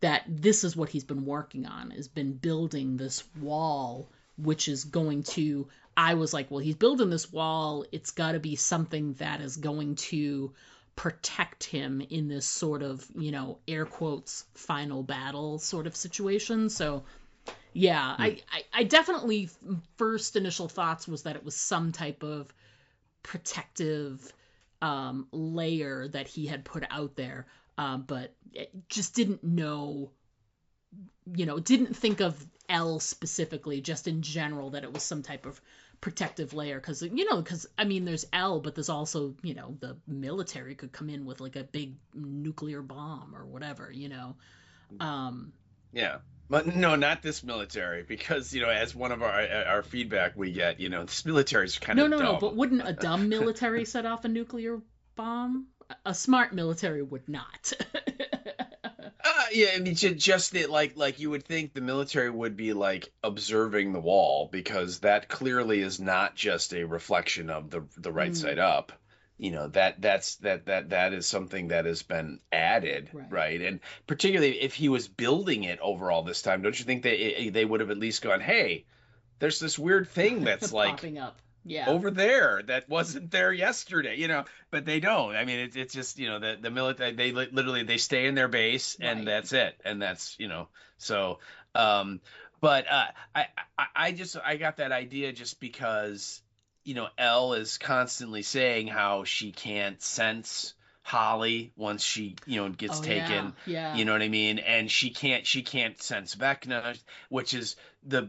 That this is what he's been working on, has been building this wall, which is going to, I was like, well, he's building this wall, it's got to be something that is going to protect him in this sort of, air quotes, final battle sort of situation. So yeah, I definitely, first initial thoughts was that it was some type of protective layer that he had put out there, but just didn't know, didn't think of L specifically, just in general that it was some type of protective layer, because I mean, there's L, but there's also, the military could come in with like a big nuclear bomb or whatever. Yeah. But no, not this military, because, as one of our feedback we get, this military is kind of dumb. No, but wouldn't a dumb military set off a nuclear bomb? A smart military would not. Yeah, I mean, just that, like you would think the military would be like observing the wall, because that clearly is not just a reflection of the right side up. That is something that has been added, right? And particularly if he was building it over all this time, don't you think they would have at least gone, hey, there's this weird thing that's like popping up, yeah, over there that wasn't there yesterday, but they don't. I mean, it's just, the military, they literally, they stay in their base and that's it. And that's, so, but I got that idea just because, Elle is constantly saying how she can't sense Holly once she, gets taken. Yeah. You know what I mean? And she can't sense Vecna, which is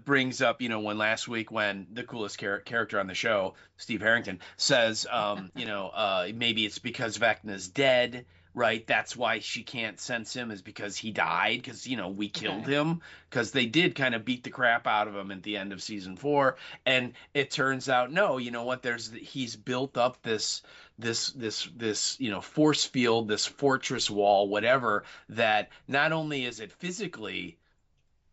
brings up, when last week, when the coolest character on the show, Steve Harrington, says, maybe it's because Vecna's dead, right? That's why she can't sense him, is because he died, because, we killed him, because they did kind of beat the crap out of him at the end of season 4. And it turns out, no, you know what? He's built up this force field, this fortress wall, whatever, that not only is it physically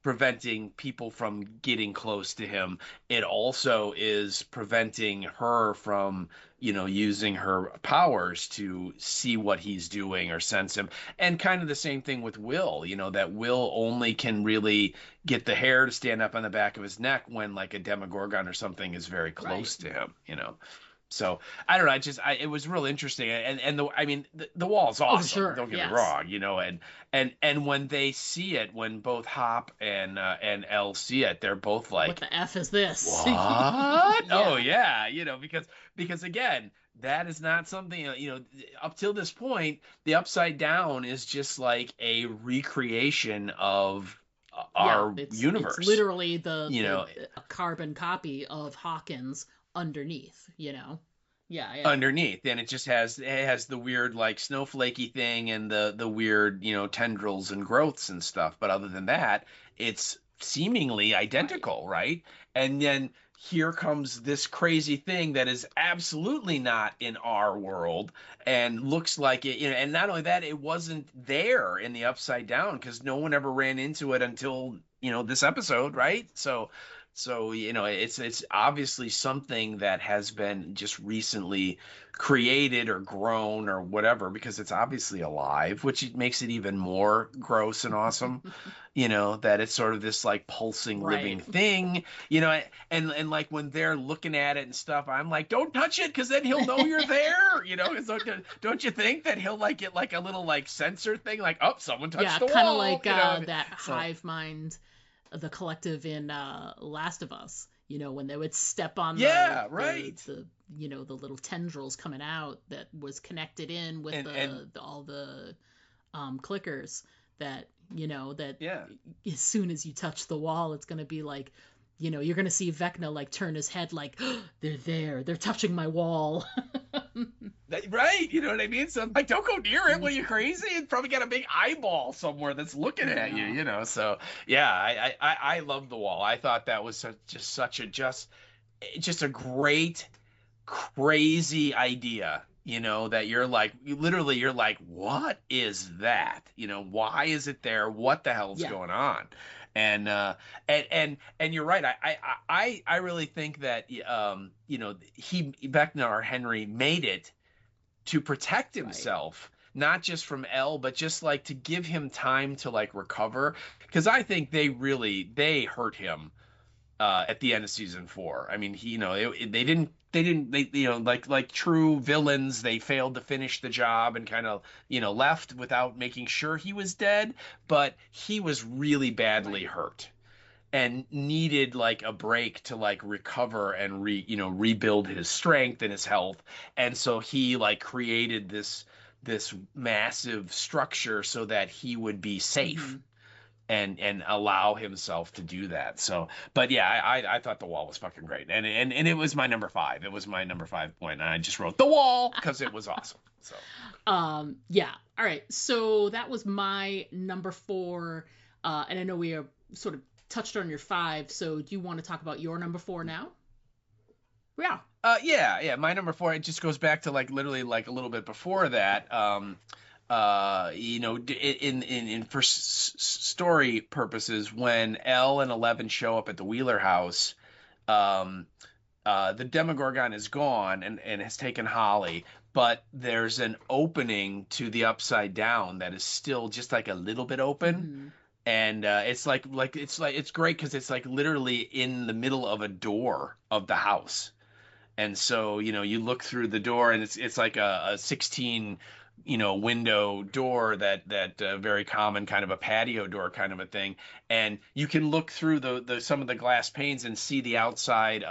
preventing people from getting close to him. It also is preventing her from, using her powers to see what he's doing or sense him. And kind of the same thing with Will, that Will only can really get the hair to stand up on the back of his neck when like a Demogorgon or something is very close to him. So I don't know. It was real interesting, and the wall's awesome. Sure. Don't get me wrong, and when they see it, when both Hop and Elle see it, they're both like, "What the f is this?" What? Oh yeah, because again, that is not something up till this point, the Upside Down is just like a recreation of our universe. It's literally a carbon copy of Hawkins underneath, Yeah. Underneath, and it has the weird like snowflakey thing and the weird tendrils and growths and stuff. But other than that, it's seemingly identical, right? And then here comes this crazy thing that is absolutely not in our world and looks like it. And not only that, it wasn't there in the Upside Down because no one ever ran into it until this episode, right? So it's obviously something that has been just recently created or grown or whatever, because it's obviously alive, which makes it even more gross and awesome, that it's sort of this like pulsing living thing, and like when they're looking at it and stuff, I'm like, don't touch it because then he'll know you're there, don't you think that he'll like get like a little like sensor thing, like, oh, someone touched the wall, kind of like that hive mind, the collective in Last of Us, when they would step on the little tendrils coming out that was connected in with all the clickers that as soon as you touch the wall, it's going to be like, you're going to see Vecna like turn his head like, oh, they're touching my wall. Right, you know what I mean? So I'm like, don't go near it. What, are you crazy? It's probably got a big eyeball somewhere that's looking at you, So yeah, I love the wall. I thought that was just a great, crazy idea. That you're like, you're like, what is that? Why is it there? What the hell's going on? And you're right. I really think that Vecna or Henry made it to protect himself, not just from Elle, but just like to give him time to like recover, because I think they hurt him at the end of season 4. I mean, they didn't like true villains, they failed to finish the job and kind of left without making sure he was dead, but he was really badly hurt and needed like a break to like recover and rebuild his strength and his health. And so he like created this massive structure so that he would be safe and allow himself to do that. So, but yeah, I thought the wall was fucking great. And it was my number 5. It was my number 5 point. And I just wrote the wall because it was awesome. So, yeah. All right. So that was my number 4. And I know we are sort of touched on your 5, so do you want to talk about your number 4 now? Yeah. Yeah. My number 4, it just goes back to like literally like a little bit before that. In for story purposes, when Elle and 11 show up at the Wheeler house, the Demogorgon is gone and has taken Holly, but there's an opening to the Upside Down that is still just like a little bit open. And it's great because it's like literally in the middle of a door of the house. And so, you look through the door and it's like a 16, window door that very common kind of a patio door kind of a thing. And you can look through the some of the glass panes and see the outside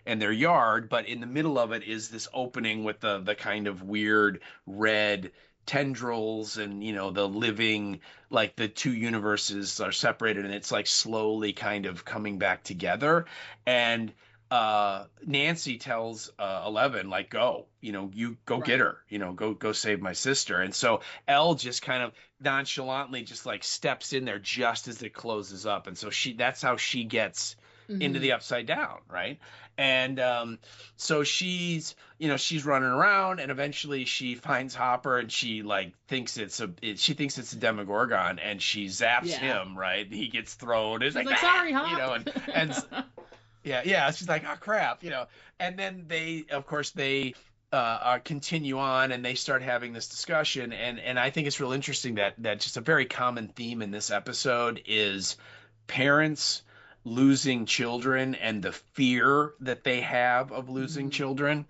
and their yard. But in the middle of it is this opening with the kind of weird red tendrils and the living, like the two universes are separated and it's like slowly kind of coming back together. And Nancy tells 11 like, go, you go get her, go save my sister. And so Elle just kind of nonchalantly just like steps in there just as it closes up. And so that's how she gets into the upside down, right? And so she's running around, and eventually she finds Hopper, and she like thinks she thinks it's a Demogorgon, and she zaps him, right? He gets thrown. It's She's like, sorry, Hop. and yeah, she's like, oh crap, and then they, of course, they continue on, and they start having this discussion, and I think it's real interesting that just a very common theme in this episode is parents losing children and the fear that they have of losing children.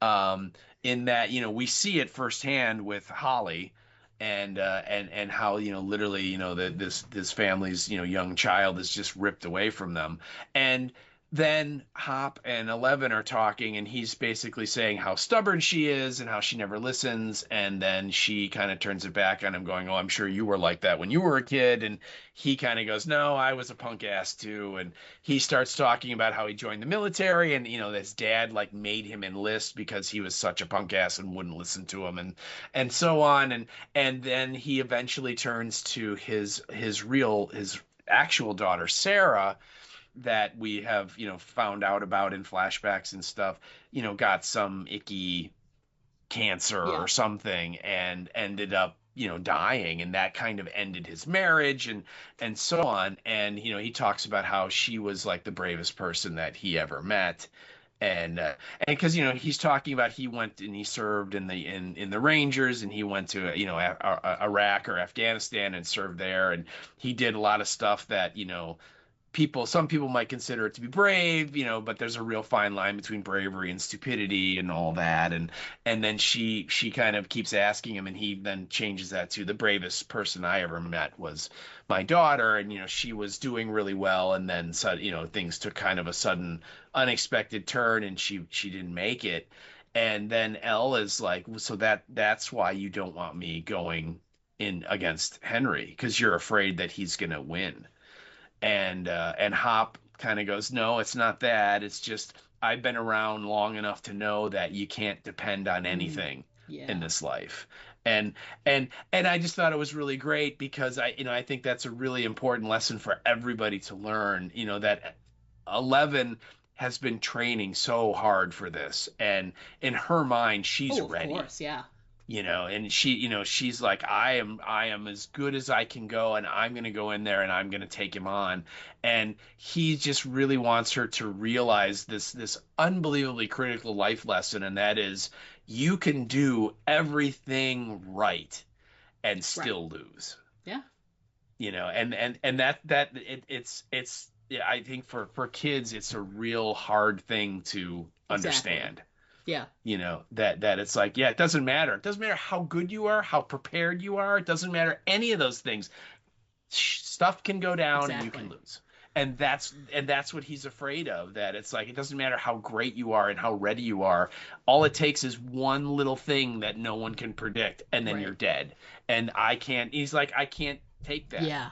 In that, we see it firsthand with Holly, and how, literally, that this family's, young child is just ripped away from them. And then Hop and Eleven are talking, and he's basically saying how stubborn she is and how she never listens. And then she kind of turns it back on him, going, "Oh, I'm sure you were like that when you were a kid." And he kind of goes, "No, I was a punk ass too." And he starts talking about how he joined the military, and his dad like made him enlist because he was such a punk ass and wouldn't listen to him, and so on. And then he eventually turns to his actual daughter, Sarah, that we have, found out about in flashbacks and stuff, got some icky cancer or something, and ended up, dying, and that kind of ended his marriage, and so on. And, he talks about how she was like the bravest person that he ever met. And because he's talking about, he went and he served in the Rangers, and he went to Iraq or Afghanistan and served there, and he did a lot of stuff that some people might consider it to be brave, but there's a real fine line between bravery and stupidity and all that. And then she kind of keeps asking him, and he then changes that to, the bravest person I ever met was my daughter. And, she was doing really well. And then, things took kind of a sudden, unexpected turn, and she didn't make it. And then Elle is like, so that's why you don't want me going in against Henry, because you're afraid that he's going to win. And Hop kind of goes, "No, it's not that. It's just, I've been around long enough to know that you can't depend on anything in this life." And I just thought it was really great, because I think that's a really important lesson for everybody to learn, that Eleven has been training so hard for this, and in her mind, she's ready. Of course, yeah. And she's like, I am as good as I can go, and I'm going to go in there and I'm going to take him on. And he just really wants her to realize this unbelievably critical life lesson. And that is, you can do everything right and still lose. Yeah. And it's I think for kids, it's a real hard thing to understand. Yeah. That it's like, it doesn't matter. It doesn't matter how good you are, how prepared you are. It doesn't matter any of those things. Stuff can go down and you can lose. And that's what he's afraid of, that it's like, it doesn't matter how great you are and how ready you are. All it takes is one little thing that no one can predict, and then you're dead. And he's like, I can't take that. Yeah.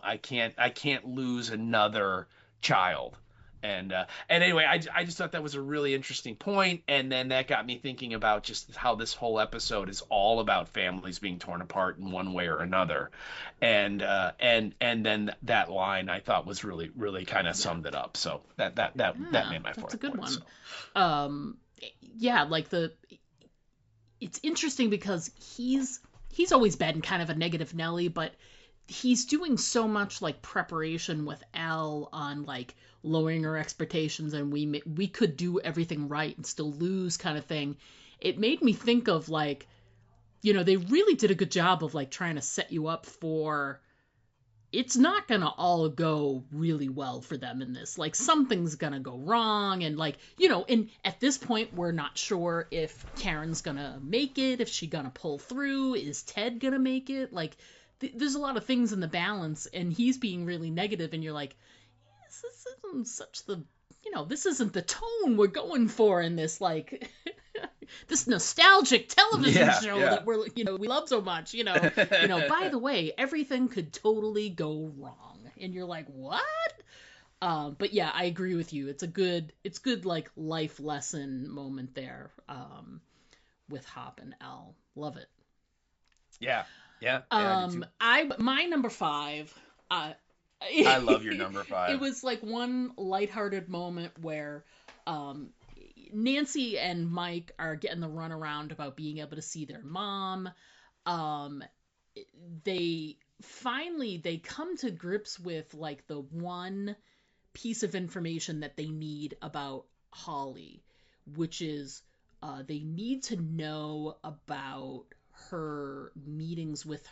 I can't lose another child. And anyway, I just thought that was a really interesting point, and then that got me thinking about just how this whole episode is all about families being torn apart in one way or another, and then that line I thought was really, really kind of summed it up. So that made my fourth. That's a good point, one. So. It's interesting because he's always been kind of a negative Nelly, but he's doing so much like preparation with Elle on like lowering her expectations, and we could do everything right and still lose kind of thing. It made me think of like, they really did a good job of like trying to set you up for, it's not gonna all go really well for them in this. Like, something's gonna go wrong, and like, and at this point we're not sure if Karen's gonna make it, if she's gonna pull through, is Ted gonna make it, like there's a lot of things in the balance, and he's being really negative, and you're like, this isn't this isn't the tone we're going for in this, like, this nostalgic television show that we're, we love so much, by the way, everything could totally go wrong. And you're like, what? But yeah, I agree with you. It's good, like, life lesson moment there, with Hop and Elle. Love it. Yeah. Yeah. My number 5, I love your number 5. It was like one lighthearted moment where Nancy and Mike are getting the runaround about being able to see their mom. Um, they come to grips with like the one piece of information that they need about Holly, which is they need to know about her meetings with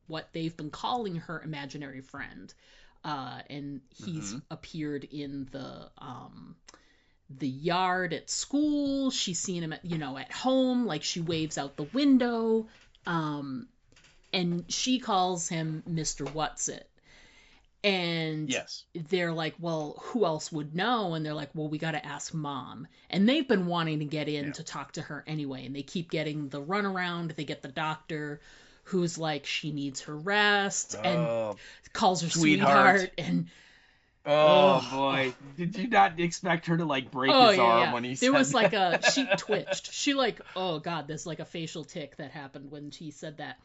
what they've been calling her imaginary friend. And he's appeared in the yard at school. She's seen him at home, like she waves out the window. And she calls him Mr. Whatsit. And yes, they're like, well, who else would know? And they're like, well, we got to ask Mom. And they've been wanting to get in to talk to her anyway. And they keep getting the runaround. They get the doctor who's like, she needs her rest, and calls her sweetheart. And boy, did you not expect her to like break his arm when he said there was that? like she twitched. She like, oh God, there's like a facial tick that happened when she said that.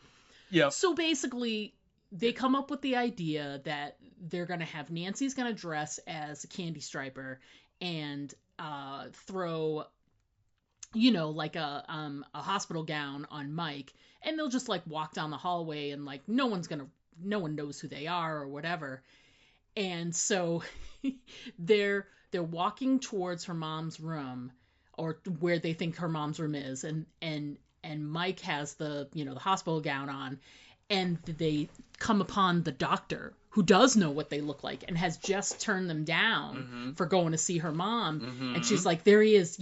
Yeah. So basically, they come up with the idea that they're going to have Nancy's going to dress as a Candy Striper and throw, like a hospital gown on Mike, and they'll just like walk down the hallway and like no one knows who they are or whatever. And so they're walking towards her mom's room, or where they think her mom's room is, and Mike has the the hospital gown on, and they come upon the doctor, who does know what they look like and has just turned them down for going to see her mom. And she's like, there he is,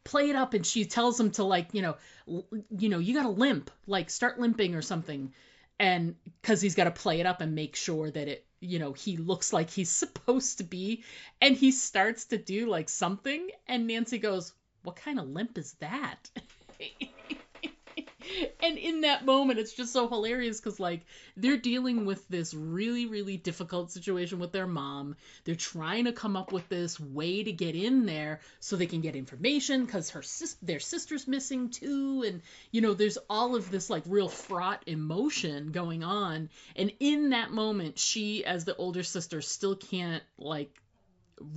play it up. And she tells him to like, you gotta limp, like start limping or something. And cause he's got to play it up and make sure that it, he looks like he's supposed to be. And he starts to do like something. And Nancy goes, what kind of limp is that? And in that moment, it's just so hilarious because, like, they're dealing with this really, really difficult situation with their mom. They're trying to come up with this way to get in there so they can get information because their sister's missing too. And, there's all of this, like, real fraught emotion going on. And in that moment, she, as the older sister, still can't, like,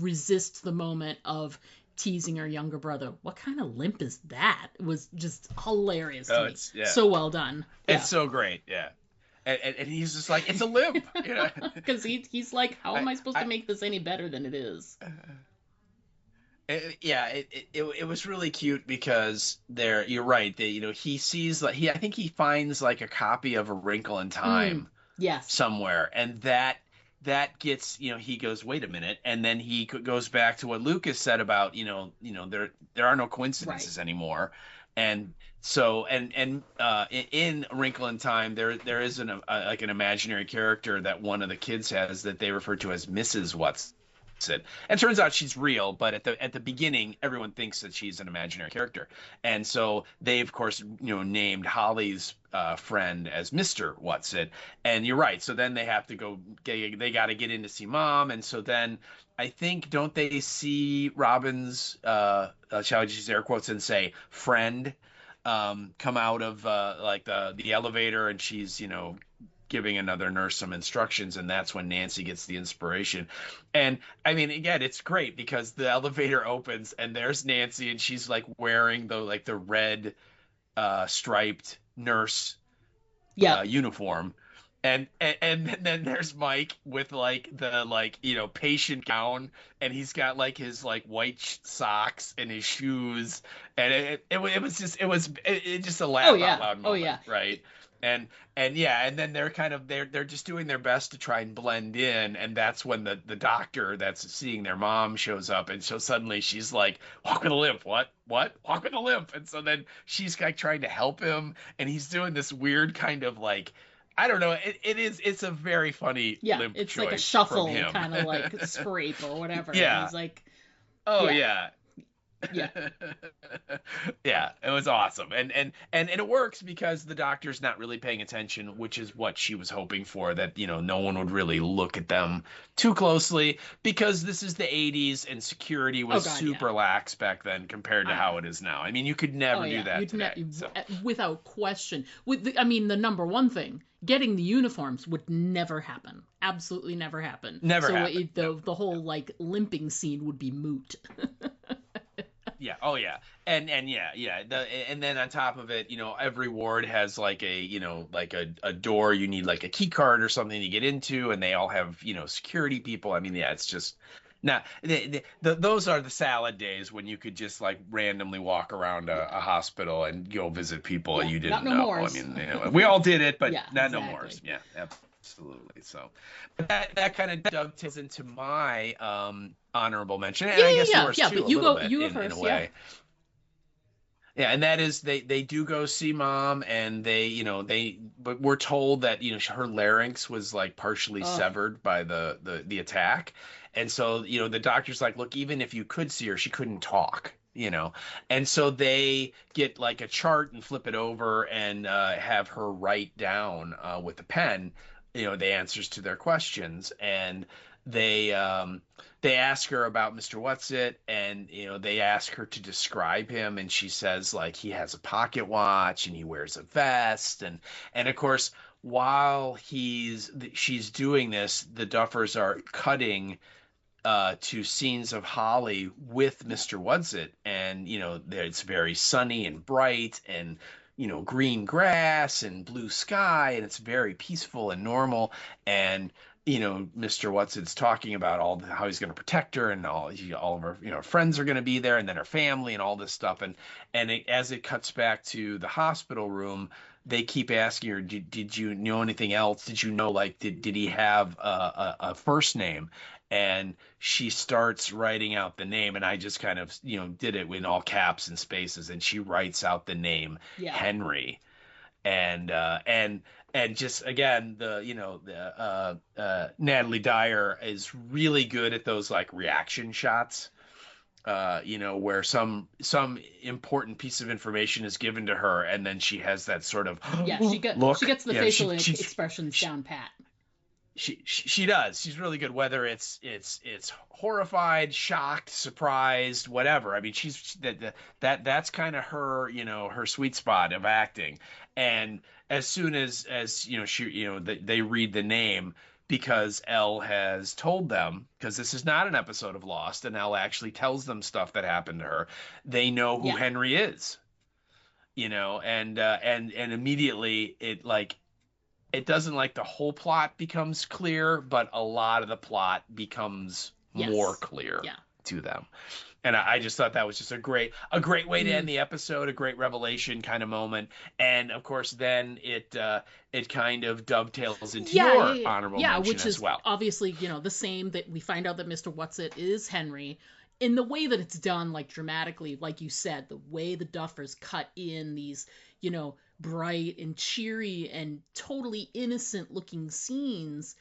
resist the moment of teasing her younger brother. What kind of limp is that? It was just hilarious to me. So well done. It's so great, yeah. And he's just like, it's a limp. Because he's like, how am I supposed to make this any better than it is? It was really cute because you're right. He sees like I think he finds like a copy of A Wrinkle in Time somewhere, and that gets, he goes, wait a minute. And then he goes back to what Lucas said about, there are no coincidences anymore. And so, in A Wrinkle in Time, there is an imaginary character that one of the kids has that they refer to as Mrs. Whatsit. And it turns out she's real, but at the beginning, everyone thinks that she's an imaginary character. And so they, of course, named Holly's friend as Mr. Whatsit. And you're right. So then they have to go, they got to get in to see Mom. And so then I think, don't they see Robin's, shall I just use air quotes and say, friend come out of the elevator, and she's, giving another nurse some instructions, and that's when Nancy gets the inspiration. And I mean, again, it's great because the elevator opens and there's Nancy, and she's like wearing the red striped nurse uniform, and then there's Mike with the patient gown, and he's got like his white socks and his shoes, and it was just a laugh out loud moment, right? And then they're just doing their best to try and blend in, and that's when the doctor that's seeing their mom shows up, and so suddenly she's like, walk with a limp. What walk with a limp? And so then she's like trying to help him, and he's doing this weird kind of like, I don't know, it's a very funny limp it's choice like a shuffle from him. kind of like scrape or whatever. Yeah. And he's like, Yeah. Yeah, it was awesome. And it works because the doctor's not really paying attention, which is what she was hoping for, that, no one would really look at them too closely, because this is the 80s and security Oh was God, yeah. super lax back then compared to how it is now. I mean, you could Oh never do yeah, that today. So, without question. I mean, the number one thing, getting the uniforms would never happen. Absolutely never happen. never So happened. No. the whole like limping scene would be moot. Yeah. Oh, yeah. And yeah. And then on top of it, every ward has like a door. You need like a key card or something to get into, and they all have, security people. I mean, yeah, it's just not. Those are the salad days when you could just like randomly walk around a hospital and go visit people Yeah, you not didn't no know. mores. I mean, we all did it, but Yeah, not no exactly. mores. Yeah. Absolutely. So, but that kind of dovetails into my honorable mention, and I guess yours too, but a you little go, bit you go in first. a way. Yeah, and that is they do go see mom, and but we're told that her larynx was like partially Ugh. severed by the attack, and so the doctor's like, look, even if you could see her, she couldn't talk. And so they get like a chart and flip it over and have her write down with a pen, the answers to their questions, and they ask her about Mr. Whatsit, and they ask her to describe him, and she says like he has a pocket watch and he wears a vest, and of course while she's doing this, the Duffers are cutting to scenes of Holly with Mr. Whatsit, and it's very sunny and bright, and green grass and blue sky, and it's very peaceful and normal, and Mr. Whatsit's talking about how he's going to protect her, and all of her friends are going to be there, and then her family and all this stuff, as it cuts back to the hospital room, they keep asking her, did you know anything else? Did you know, like, did he have a first name? And she starts writing out the name, and I just kind of did it in all caps and spaces, and she writes out the name Henry, and just again the Natalie Dyer is really good at those like reaction shots, where some important piece of information is given to her, and then she has that sort of she gets the facial expressions down pat. She does. She's really good, whether it's horrified, shocked, surprised, whatever. I mean, that's kind of her, her sweet spot of acting. And as soon as they read the name, because Elle has told them, because this is not an episode of Lost, and Elle actually tells them stuff that happened to her, they know who Henry is. And immediately it doesn't like the whole plot becomes clear, but a lot of the plot becomes more clear to them. And I just thought that was just a great way to end the episode, a great revelation kind of moment. And of course, then it kind of dovetails into your honorable mention which as is well. Obviously, the same, that we find out that Mr. Whatsit is Henry. In the way that it's done, like dramatically, like you said, the way the Duffers cut in these, bright and cheery and totally innocent looking scenes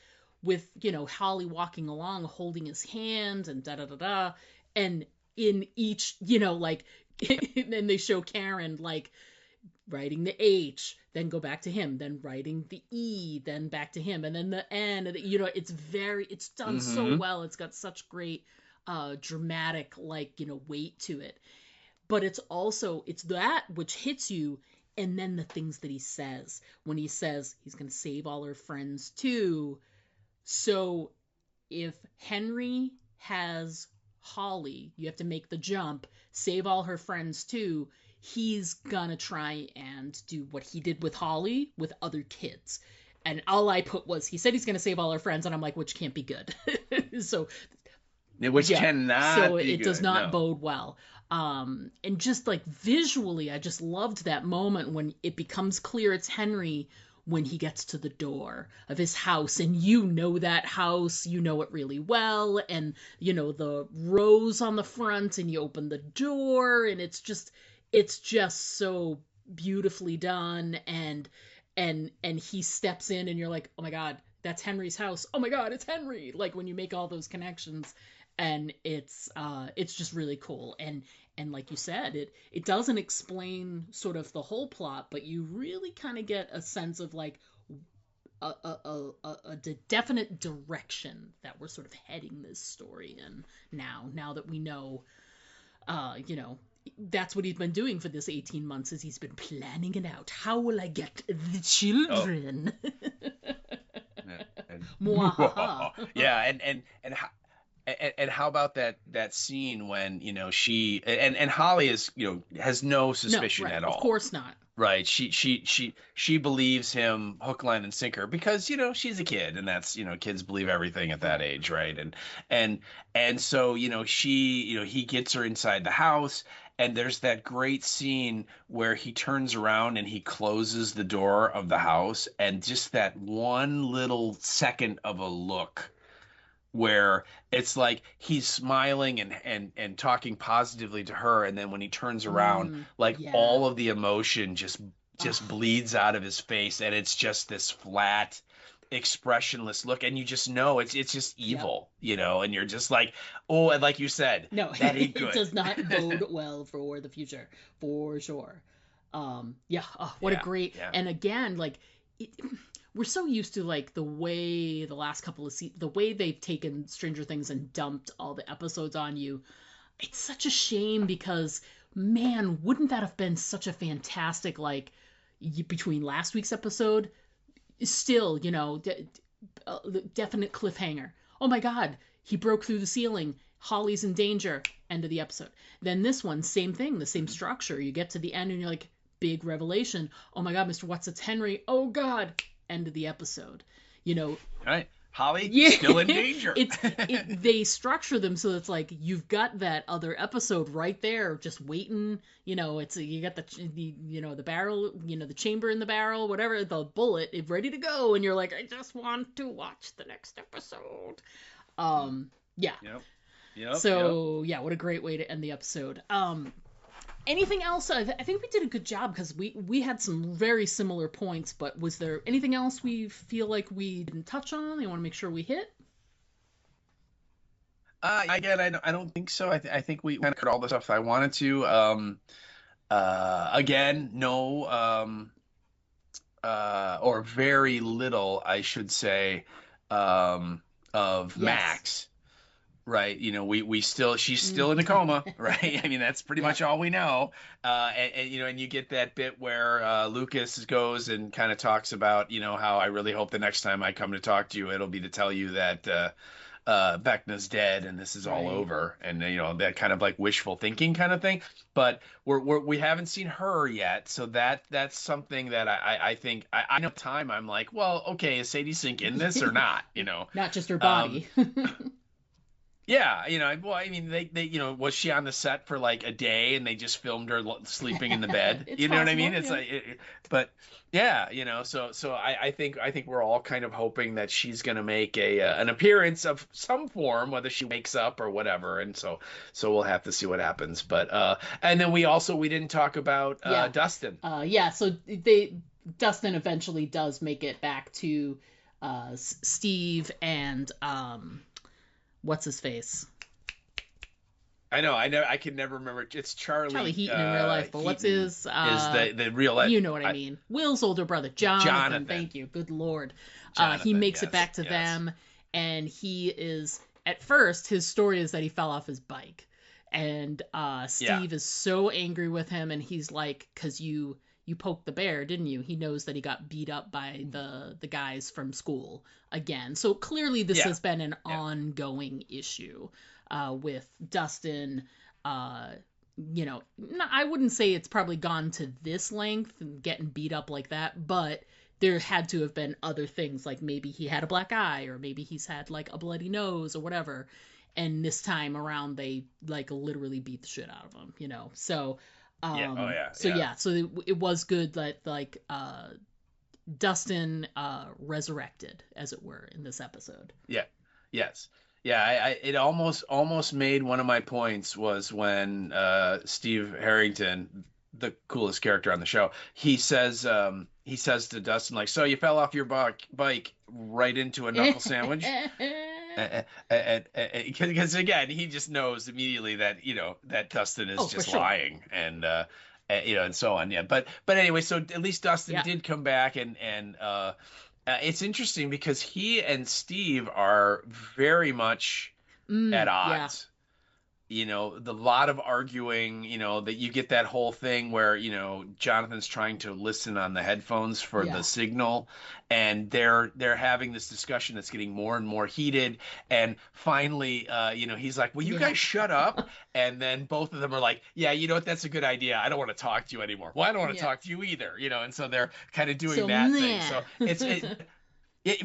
with, Holly walking along holding his hand and da-da-da-da. And in each, like, and they show Karen, like, writing the H, then go back to him, then writing the E, then back to him, and then the N, and, it's done so well. It's got such great dramatic, like, weight to it. But it's that which hits you. And then the things that he says, when he says he's going to save all her friends too. So if Henry has Holly, you have to make the jump, save all her friends too. He's going to try and do what he did with Holly with other kids. And all I put was, he said he's going to save all her friends. And I'm like, which can't be good. Which cannot so be it good, does not no. bode well. And just like visually, I just loved that moment when it becomes clear it's Henry when he gets to the door of his house, and that house, it really well, and the rose on the front, and you open the door, and it's just so beautifully done, and he steps in, and you're like, oh my god, that's Henry's house. Oh my god, it's Henry. Like when you make all those connections. And it's just really cool. And like you said, it doesn't explain sort of the whole plot, but you really kind of get a sense of like a definite direction that we're sort of heading this story in now that we know, you know, that's what he's been doing for this 18 months, is he's been planning it out. How will I get the children? Yeah, and how about that scene when, you know, she and Holly is, you know, has no suspicion right, at all. Of course not. Right. She believes him hook, line, and sinker because, you know, she's a kid, and that's, you know, kids believe everything at that age, right? And so, you know, he gets her inside the house, and there's that great scene where he turns around and he closes the door of the house, and just that one little second of a look where it's like he's smiling and talking positively to her, and then when he turns around, like all of the emotion just bleeds out of his face, and it's just this flat, expressionless look, and you just know it's just evil, you know, and you're just like, oh, and like you said, no, that ain't good. It does not bode well for the future, for sure. What a great, and again, like we're so used to like the way the last couple of the way they've taken Stranger Things and dumped all the episodes on you. It's such a shame because, man, wouldn't that have been such a fantastic, like, between last week's episode, still, you know, definite cliffhanger. Oh my God, he broke through the ceiling. Holly's in danger. End of the episode. Then this one, same thing, the same structure. You get to the end and you're like, big revelation. Oh my God, Mr. What's-It's Henry. Oh God. End of the episode, you know. Right, Holly, still in danger. They structure them so it's like you've got that other episode right there, just waiting. You know, you got the you know, the barrel, you know, the chamber in the barrel, whatever, the bullet is ready to go, and you're like, I just want to watch the next episode. Yeah. Yep. So yeah, what a great way to end the episode. Anything else? I think we did a good job because we had some very similar points, but was there anything else we feel like we didn't touch on? You want to make sure we hit? Again, I don't think so. I think we kind of covered all the stuff I wanted to. Again, no, or very little, I should say, of Max. Right, you know, she's still in a coma, right? I mean, that's pretty much all we know. And you know, and you get that bit where Lucas goes and kind of talks about, you know, how I really hope the next time I come to talk to you, it'll be to tell you that Vecna's dead and this is all over, and you know, that kind of like wishful thinking kind of thing. But we haven't seen her yet, so that's something that I think I know. Time I'm like, well, okay, is Sadie Sink in this or not? You know, not just her body. Yeah, you know, well, I mean, they, you know, was she on the set for like a day and they just filmed her sleeping in the bed? You know possible, what I mean? It's like, but yeah, you know, so I think we're all kind of hoping that she's gonna make an appearance of some form, whether she wakes up or whatever, and so we'll have to see what happens. But and then we didn't talk about Dustin. So Dustin eventually does make it back to Steve and what's his face? I know. I can never remember. It's Charlie Heaton in real life, but Heaton what's his? Is the real? You know what I mean? Will's older brother, Jonathan. Thank you. Good Lord. He makes it back to them, and he is at first his story is that he fell off his bike, and Steve is so angry with him, and he's like, "'Cause you poked the bear, didn't you?" He knows that he got beat up by the guys from school again. So clearly this has been an ongoing issue with Dustin. You know, I wouldn't say it's probably gone to this length and getting beat up like that, but there had to have been other things, like maybe he had a black eye, or maybe he's had like a bloody nose or whatever. And this time around, they like literally beat the shit out of him, you know? So, so it was good that like Dustin resurrected, as it were, in this episode. It almost made one of my points was when Steve Harrington, the coolest character on the show, he says to Dustin, like, so you fell off your bike right into a knuckle sandwich. Because again, he just knows immediately that that Dustin is just for sure. lying, and and so on. Yeah, but anyway, so at least Dustin did come back, and it's interesting because he and Steve are very much at odds. The lot of arguing, that you get that whole thing where, Jonathan's trying to listen on the headphones for the signal, and they're having this discussion that's getting more and more heated. And finally, he's like, "Will you guys shut up?" And then both of them are like, "Yeah, you know what? That's a good idea. I don't want to talk to you anymore." "Well, I don't want to talk to you either." And so they're kind of doing that thing. So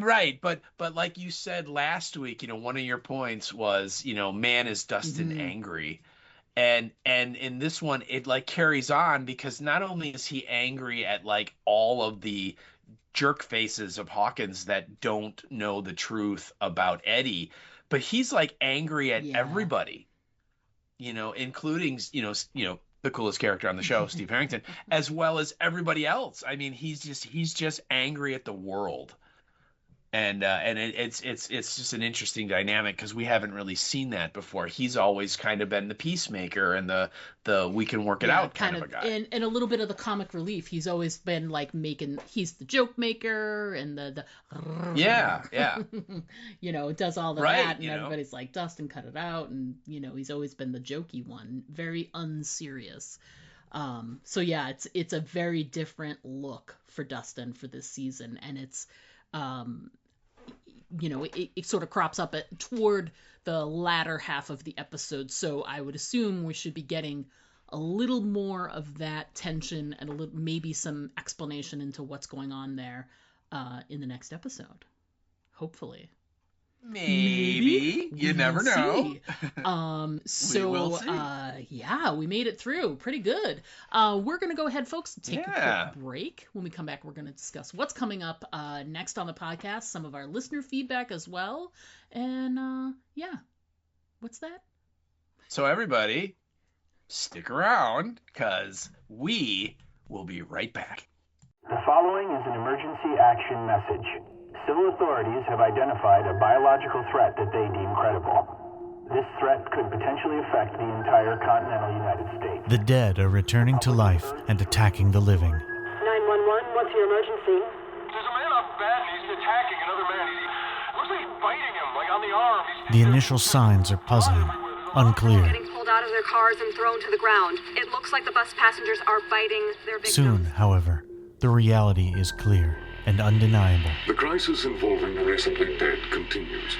right, but like you said last week, one of your points was, man, is Dustin angry, and in this one it like carries on, because not only is he angry at like all of the jerk faces of Hawkins that don't know the truth about Eddie, but he's like angry at everybody, including the coolest character on the show, Steve Harrington, as well as everybody else. I mean, he's just angry at the world. And it's just an interesting dynamic, because we haven't really seen that before. He's always kind of been the peacemaker and the we can work it out kind of a guy. And a little bit of the comic relief. He's always been like he's the joke maker and the does all of that, and everybody's like, "Dustin, cut it out." And he's always been the jokey one, very unserious. So yeah, it's a very different look for Dustin for this season, and it's it sort of crops up toward the latter half of the episode. So I would assume we should be getting a little more of that tension and maybe some explanation into what's going on there in the next episode. Hopefully. Maybe. You never know. We made it through pretty good. We're going to go ahead, folks, and take a quick break. When we come back, we're going to discuss what's coming up next on the podcast, some of our listener feedback as well. And what's that? So everybody, stick around, because we will be right back. The following is an emergency action message. Civil authorities have identified a biological threat that they deem credible. This threat could potentially affect the entire continental United States. The dead are returning to life and attacking the living. 911, what's your emergency? There's a man on bed and he's attacking another man. He looks like he's biting him, like on the arm. The initial signs are puzzling, unclear. Getting pulled out of their cars and thrown to the ground. It looks like the bus passengers are biting their victims. Soon, however, the reality is clear and undeniable. The crisis involving the recently dead continues.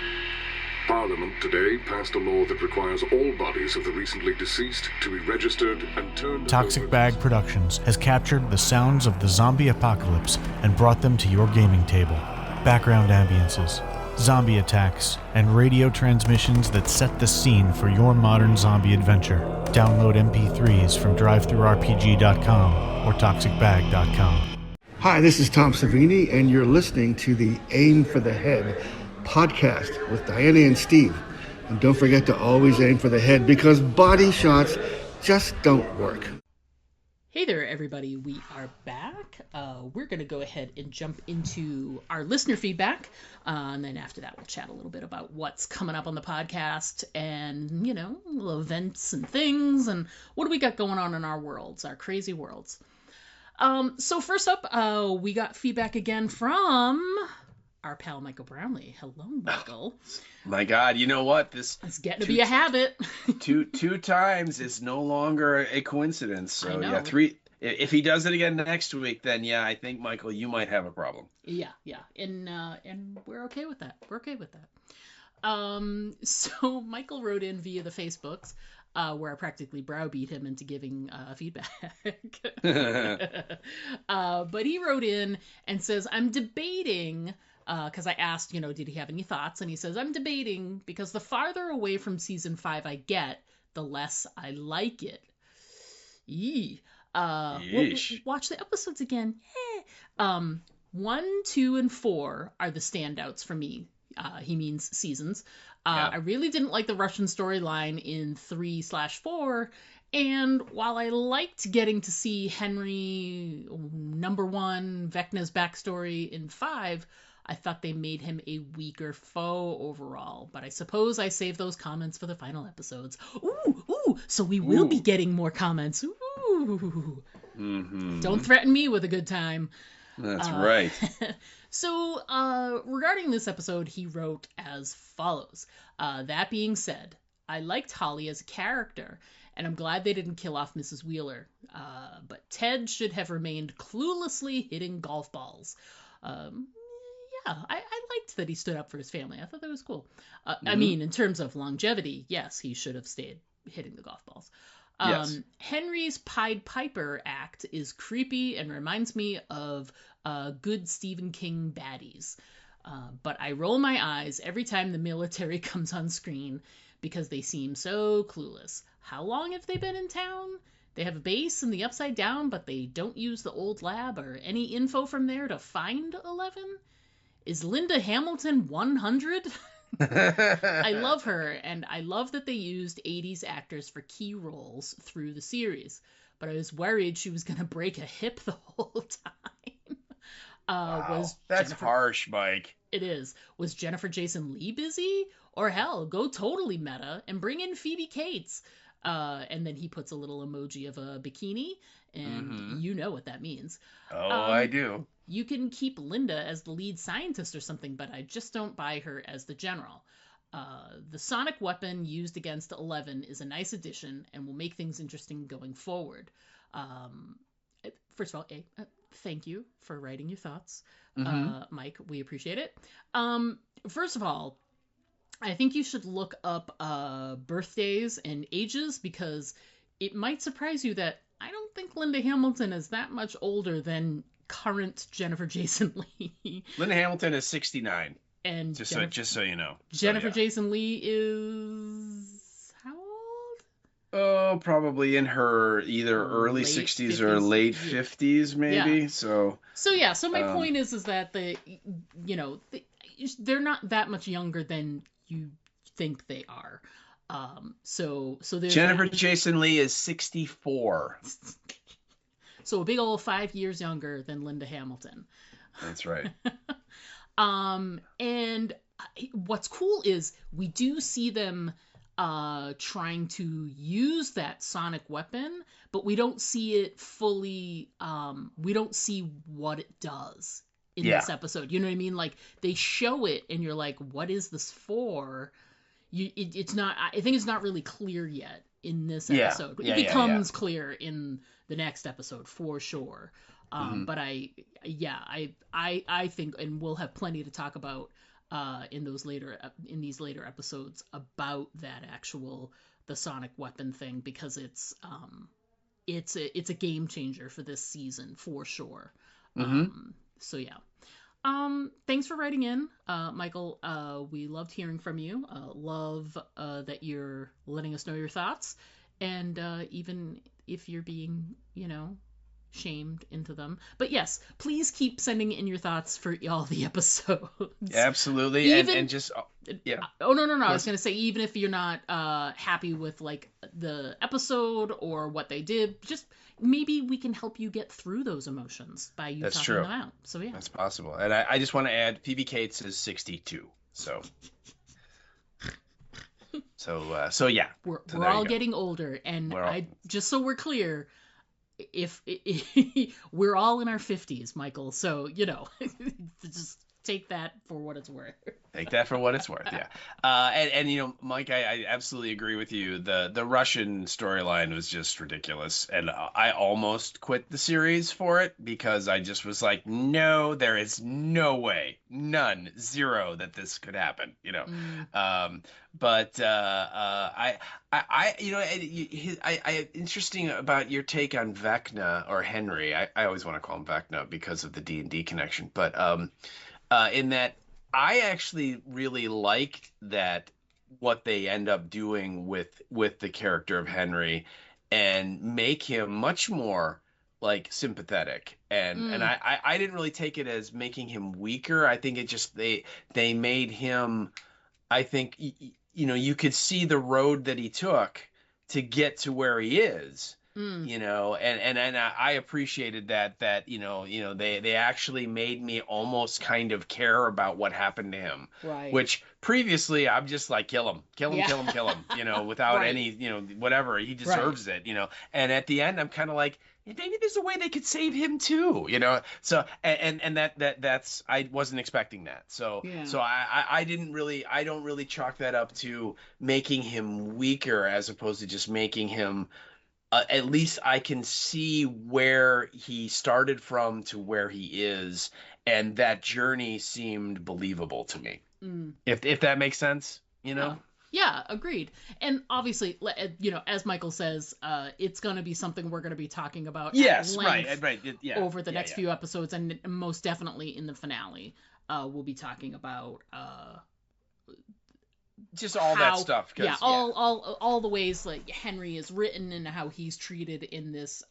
Parliament today passed a law that requires all bodies of the recently deceased to be registered and turned Toxic over. Bag Productions has captured the sounds of the zombie apocalypse and brought them to your gaming table. Background ambiances, zombie attacks, and radio transmissions that set the scene for your modern zombie adventure. Download MP3s from DriveThruRPG.com or ToxicBag.com. Hi, this is Tom Savini, and you're listening to the Aim for the Head podcast with Diana and Steve. And don't forget to always aim for the head, because body shots just don't work. Hey there, everybody. We are back. We're going to go ahead and jump into our listener feedback. And then after that, we'll chat a little bit about what's coming up on the podcast and, little events and things. And what do we got going on in our worlds, our crazy worlds. So first up, we got feedback again from our pal Michael Brownlee. Hello, Michael. My God, you know what? It's getting to be a habit. two times is no longer a coincidence. So yeah, 3. If he does it again next week, then yeah, I think, Michael, you might have a problem. Yeah, and we're okay with that. So Michael wrote in via the Facebooks. Where I practically browbeat him into giving feedback. But he wrote in and says, I'm debating, because I asked, did he have any thoughts? And he says, I'm debating because the farther away from season 5 I get, the less I like it. Watch the episodes again. 1, 2, and 4 are the standouts for me. He means seasons. I really didn't like the Russian storyline in 3/4, and while I liked getting to see Henry #1 Vecna's backstory in 5, I thought they made him a weaker foe overall, but I suppose I saved those comments for the final episodes. Ooh, so we will be getting more comments. Ooh. Mm-hmm. Don't threaten me with a good time. That's right. So, regarding this episode, he wrote as follows. That being said, I liked Holly as a character, and I'm glad they didn't kill off Mrs. Wheeler. But Ted should have remained cluelessly hitting golf balls. I liked that he stood up for his family. I thought that was cool. I mean, in terms of longevity, yes, he should have stayed hitting the golf balls. Yes. Henry's Pied Piper act is creepy and reminds me of good Stephen King baddies. But I roll my eyes every time the military comes on screen because they seem so clueless. How long have they been in town? They have a base in the Upside Down, but they don't use the old lab or any info from there to find 11? Is Linda Hamilton 100? I love her, and I love that they used 80s actors for key roles through the series, but I was worried she was going to break a hip the whole time. Wow, that's harsh, Mike. It is. Was Jennifer Jason Leigh busy? Or hell, go totally meta and bring in Phoebe Cates. And then he puts a little emoji of a bikini, and you know what that means. Oh, I do. You can keep Linda as the lead scientist or something, but I just don't buy her as the general. The sonic weapon used against 11 is a nice addition and will make things interesting going forward. First of all, thank you for writing your thoughts, Mike. We appreciate it. First of all, I think you should look up birthdays and ages, because it might surprise you that I don't think Linda Hamilton is that much older than current Jennifer Jason Leigh. Linda Hamilton is 69. And just so you know. Jennifer Jason Leigh is how old? Oh, probably in her either early Late 60s 50s. or late 50s, maybe. Yeah. So my point is that they're not that much younger than you think they are. So there's Jennifer Jason Leigh is 64. So a big old 5 years younger than Linda Hamilton. That's right. And what's cool is we do see them trying to use that sonic weapon, but we don't see it fully. We don't see what it does in this episode. You know what I mean? Like, they show it and you're like, what is this for? It's not, I think it's not really clear yet in this episode. It becomes clear in the next episode for sure. But I think, and we'll have plenty to talk about in these later episodes about that the sonic weapon thing, because it's a game changer for this season for sure. So yeah. Thanks for writing in, Michael. We loved hearing from you. Love that you're letting us know your thoughts, and even if you're being, shamed into them. But yes, please keep sending in your thoughts for all the episodes. Absolutely. And just Oh no. I was gonna say, even if you're not happy with like the episode or what they did, just maybe we can help you get through those emotions by you talking them out. So yeah, that's possible. And I just want to add, Phoebe Cates is 62. So yeah. We're all getting older, and just so we're clear, if we're all in our 50s, Michael, so just take that for what it's worth. Take that for what it's worth, yeah. And Mike, I absolutely agree with you. The Russian storyline was just ridiculous, and I almost quit the series for it, because I just was like, no, there is no way, none, zero, that this could happen, But interesting about your take on Vecna, or Henry. I always want to call him Vecna because of the D&D connection, but in that I actually really like that what they end up doing with the character of Henry, and make him much more like sympathetic, and I didn't really take it as making him weaker. I think it just they made him, I think you could see the road that he took to get to where he is, you know, and I appreciated that they actually made me almost kind of care about what happened to him, Right. which previously I'm just like kill him, Yeah. kill him, you know, without Right. any, you know, whatever, he deserves it, you know. And at the end I'm kind of like, maybe there's a way they could save him too, you know. So and that's I wasn't expecting that. So Yeah. so I don't really chalk that up to making him weaker as opposed to just making him at least I can see where he started from to where he is, and that journey seemed believable to me. If that makes sense, you know. Yeah, agreed. And obviously, you know, as Michael says, it's going to be something we're going to be talking about Yes, at length right, yeah, over the next few episodes, and most definitely in the finale, we'll be talking about just all that stuff. All the ways like Henry is written and how he's treated in this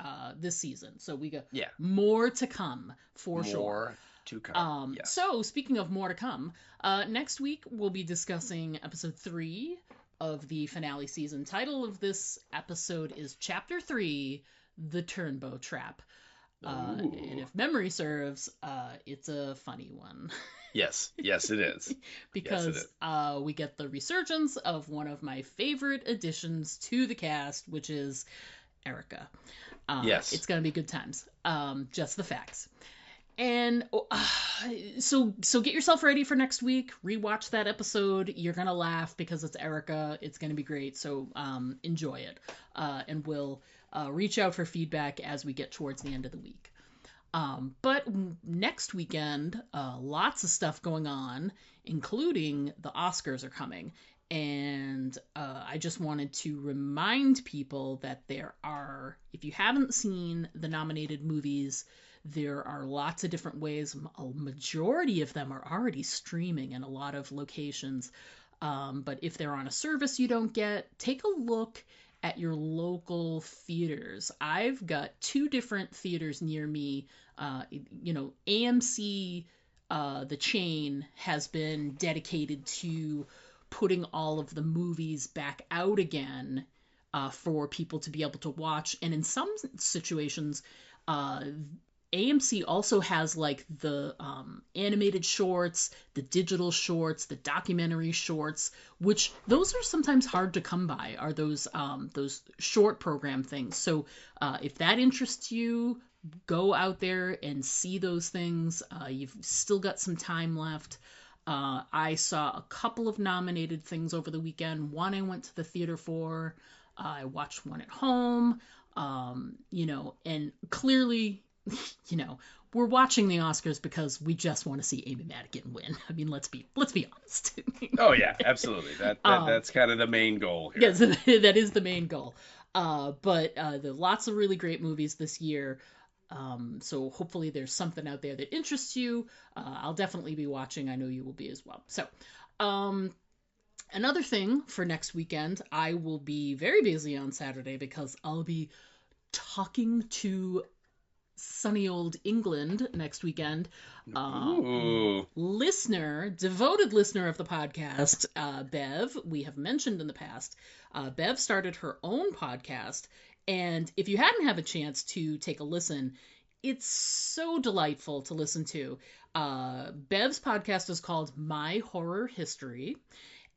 season. So we got more to come for sure. More to come. So speaking of more to come, next week we'll be discussing episode 3 of the finale season. Title of this episode is Chapter 3, The Turnbow Trap. And if memory serves, it's a funny one. Yes, it is. Because we get the resurgence of one of my favorite additions to the cast, which is Erica. Yes. It's going to be good times. Just the facts. And so get yourself ready for next week. Rewatch that episode. You're going to laugh because it's Erica. It's going to be great. So enjoy it. And we'll reach out for feedback as we get towards the end of the week. But next weekend, lots of stuff going on, including the Oscars are coming. And I just wanted to remind people that there are, if you haven't seen the nominated movies, there are lots of different ways. A majority of them are already streaming in a lot of locations. But if they're on a service you don't get, take a look at your local theaters. I've got 2 different theaters near me. You know, AMC, the chain, has been dedicated to putting all of the movies back out again for people to be able to watch. And in some situations, AMC also has like the animated shorts, the digital shorts, the documentary shorts, which those are sometimes hard to come by, are those short program things. So if that interests you, go out there and see those things. You've still got some time left. I saw a couple of nominated things over the weekend. One I went to the theater for. I watched one at home. You know, and clearly, you know, we're watching the Oscars because we just want to see Amy Madigan win. I mean, let's be honest. Oh yeah, absolutely. That's kind of the main goal here. Yes, that is the main goal. But there are lots of really great movies this year. So hopefully there's something out there that interests you. I'll definitely be watching. I know you will be as well. So, another thing for next weekend, I will be very busy on Saturday because I'll be talking to sunny old England next weekend. Devoted listener of the podcast, Bev, we have mentioned in the past, Bev started her own podcast. And if you hadn't had a chance to take a listen, it's so delightful to listen to. Bev's podcast is called My Horror History.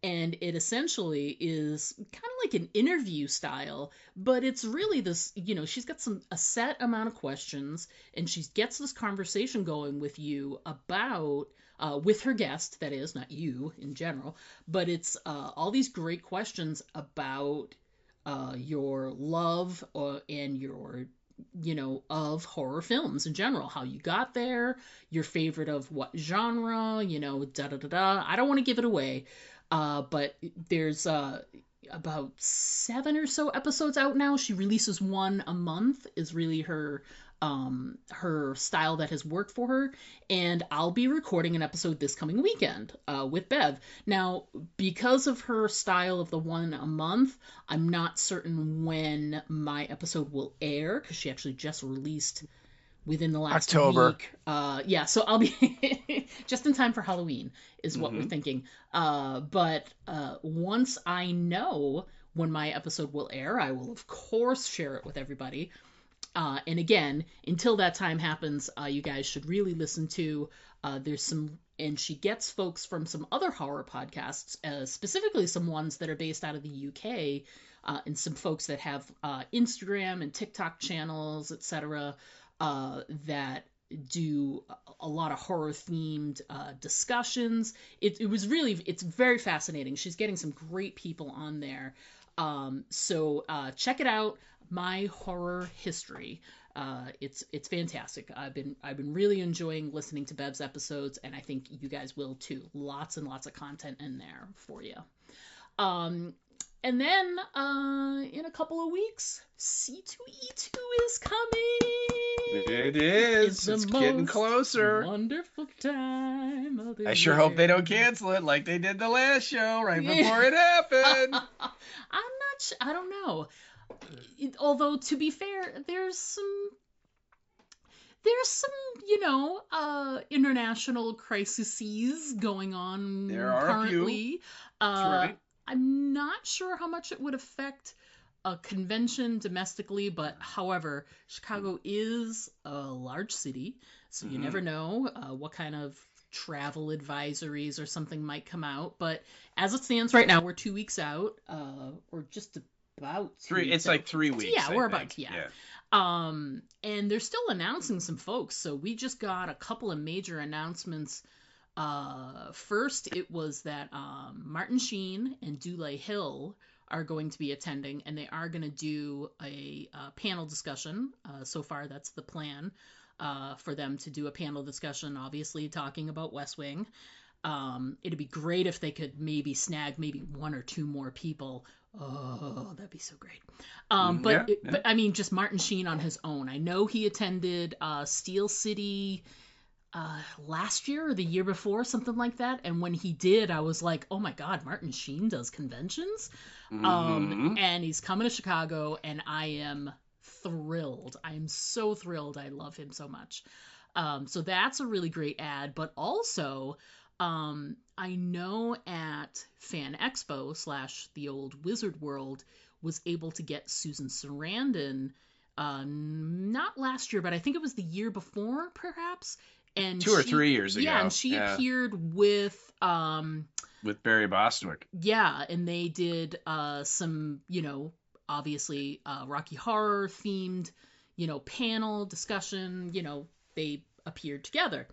And it essentially is kind of like an interview style, but it's really this, you know, she's got a set amount of questions, and she gets this conversation going with you about, with her guest, that is, not you in general, but it's all these great questions about your love and your, you know, of horror films in general, how you got there, your favorite of what genre, you know, da-da-da-da. I don't want to give it away. But there's about 7 or so episodes out now. She releases one a month, is really her style that has worked for her. And I'll be recording an episode this coming weekend with Bev. Now, because of her style of the one a month, I'm not certain when my episode will air, because she actually just released within the last October. week. Yeah, so I'll be just in time for Halloween is what we're thinking. But once I know when my episode will air, I will of course share it with everybody. And again, until that time happens, you guys should really listen to, there's some, and she gets folks from some other horror podcasts, specifically some ones that are based out of the UK, and some folks that have Instagram and TikTok channels, etc., that do a lot of horror themed discussions. It's very fascinating. She's getting some great people on there. So check it out. My Horror History. It's fantastic. I've been really enjoying listening to Bev's episodes, and I think you guys will too. Lots and lots of content in there for you. And then in a couple of weeks, C2E2 is coming. It is. It's getting closer. Wonderful time of the I sure year. hope they don't cancel it like they did the last show right before it happened. I don't know. Although, to be fair, there's some international crises going on there are currently. A few. That's right. I'm not sure how much it would affect a convention domestically, but however, Chicago is a large city, so you never know what kind of travel advisories or something might come out. But as it stands right now, we're 2 weeks out, or just about 3 weeks. It's like 3 weeks. Yeah, we're about yeah. And they're still announcing some folks. So we just got a couple of major announcements. First, it was that Martin Sheen and Dule Hill are going to be attending, and they are going to do a panel discussion. So far, that's the plan for them to do a panel discussion, obviously talking about West Wing. It'd be great if they could maybe snag maybe 1 or 2 more people. Oh, that'd be so great. But I mean, just Martin Sheen on his own. I know he attended Steel City last year or the year before, something like that. And when he did, I was like, oh my God, Martin Sheen does conventions. And he's coming to Chicago, and I am thrilled. I am so thrilled. I love him so much. So that's a really great ad. But also, I know at Fan Expo / the old Wizard World was able to get Susan Sarandon, not last year, but I think it was the year before, perhaps. And 2 or 3 years ago. Yeah, and she appeared with Barry Bostwick. Yeah, and they did some, obviously Rocky Horror themed, panel discussion. They appeared together.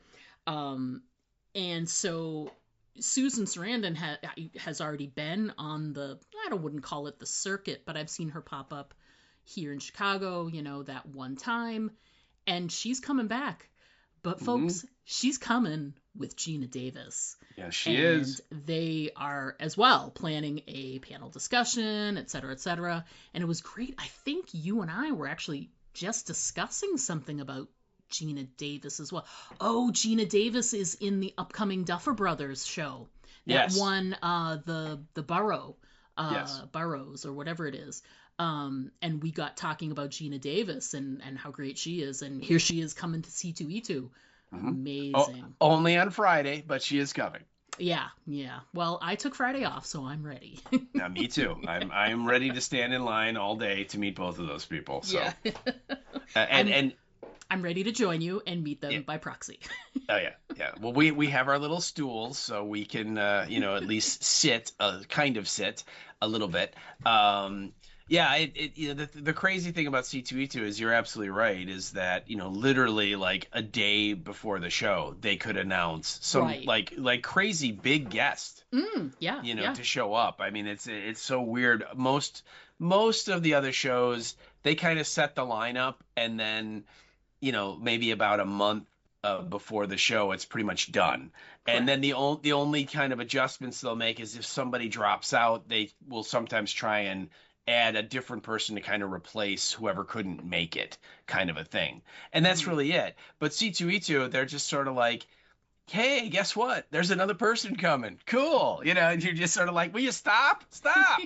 And so Susan Sarandon has already been on I wouldn't call it the circuit, but I've seen her pop up here in Chicago, that one time. And she's coming back. But folks, she's coming with Gina Davis. Yeah, she is. They are as well planning a panel discussion, et cetera, et cetera. And it was great. I think you and I were actually just discussing something about Gina Davis as well. Oh, Gina Davis is in the upcoming Duffer Brothers show. That won the Burrow, Burrows or whatever it is. And we got talking about Gina Davis and how great she is. And here she is coming to C2E2. Amazing. Only on Friday, but she is coming. Yeah. Well, I took Friday off, so I'm ready. Now, me too. I'm ready to stand in line all day to meet both of those people. So. Yeah. and I'm ready to join you and meet them by proxy. Oh yeah. Well, we have our little stools, so we can at least sit a little bit. The crazy thing about C2E2 is you're absolutely right. Is that literally like a day before the show they could announce some like crazy big guest. To show up. I mean, it's so weird. Most of the other shows they kind of set the lineup and then maybe about a month before the show it's pretty much done. Correct. And then the only kind of adjustments they'll make is if somebody drops out, they will sometimes try and add a different person to kind of replace whoever couldn't make it, kind of a thing. And that's really it. But C2E2, they're just sort of like, hey, guess what? There's another person coming. Cool. And you're just sort of like, will you stop? Stop.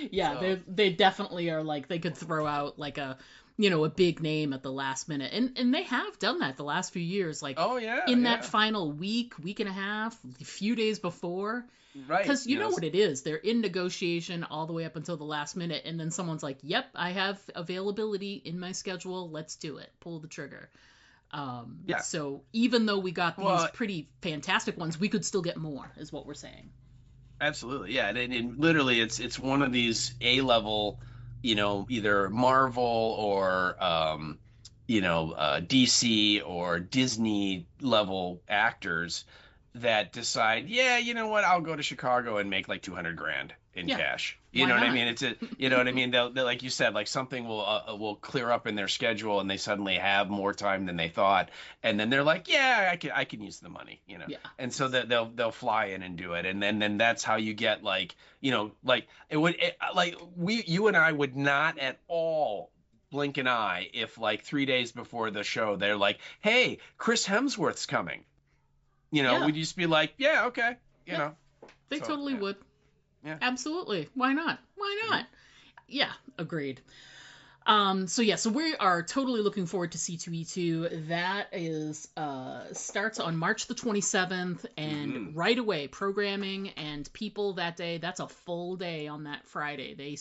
Yeah, So, they definitely are like they could throw out like a big name at the last minute, and they have done that the last few years, like oh yeah, in yeah. that final week and a half, a few days before. Right. Because you know what it is. They're in negotiation all the way up until the last minute, and then someone's like, yep, I have availability in my schedule. Let's do it. Pull the trigger. Yeah. So even though we got these pretty fantastic ones, we could still get more, is what we're saying. Absolutely. Yeah. And literally, it's one of these A-level, either Marvel or, DC or Disney level actors that decide, yeah, you know what, I'll go to Chicago and make like 200 grand in cash. You Why know what I not? mean? You know what I mean? They'll like you said, like something will clear up in their schedule, and they suddenly have more time than they thought, and then they're like, yeah, I can use the money. Yeah. And so that they'll fly in and do it, and then that's how you get like, like you and I would not at all blink an eye if like 3 days before the show they're like, hey, Chris Hemsworth's coming. We'd just be like, yeah, okay, you know. They totally would. Yeah. Absolutely. Why not? Why not? Yeah, agreed. So we are totally looking forward to C2E2. That is starts on March the 27th, and right away programming and people that day. That's a full day on that Friday. They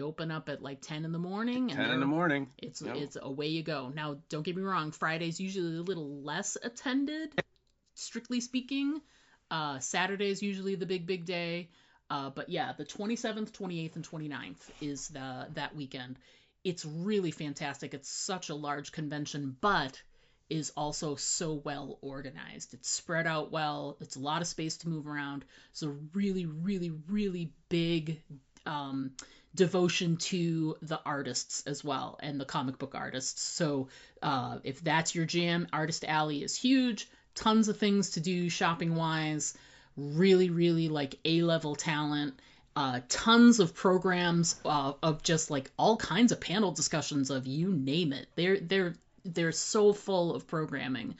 open up at like 10 in the morning. 10 in the morning. It's away you go. Now, don't get me wrong. Friday's usually a little less attended, strictly speaking. Saturday's usually the big day. But yeah, the 27th, 28th, and 29th is that weekend. It's really fantastic. It's such a large convention, but is also so well organized. It's spread out well. It's a lot of space to move around. It's a really, really, really big devotion to the artists as well, and the comic book artists. So if that's your jam, Artist Alley is huge. Tons of things to do shopping wise. Really, really like A-level talent. Tons of programs of just like all kinds of panel discussions of you name it. They're so full of programming.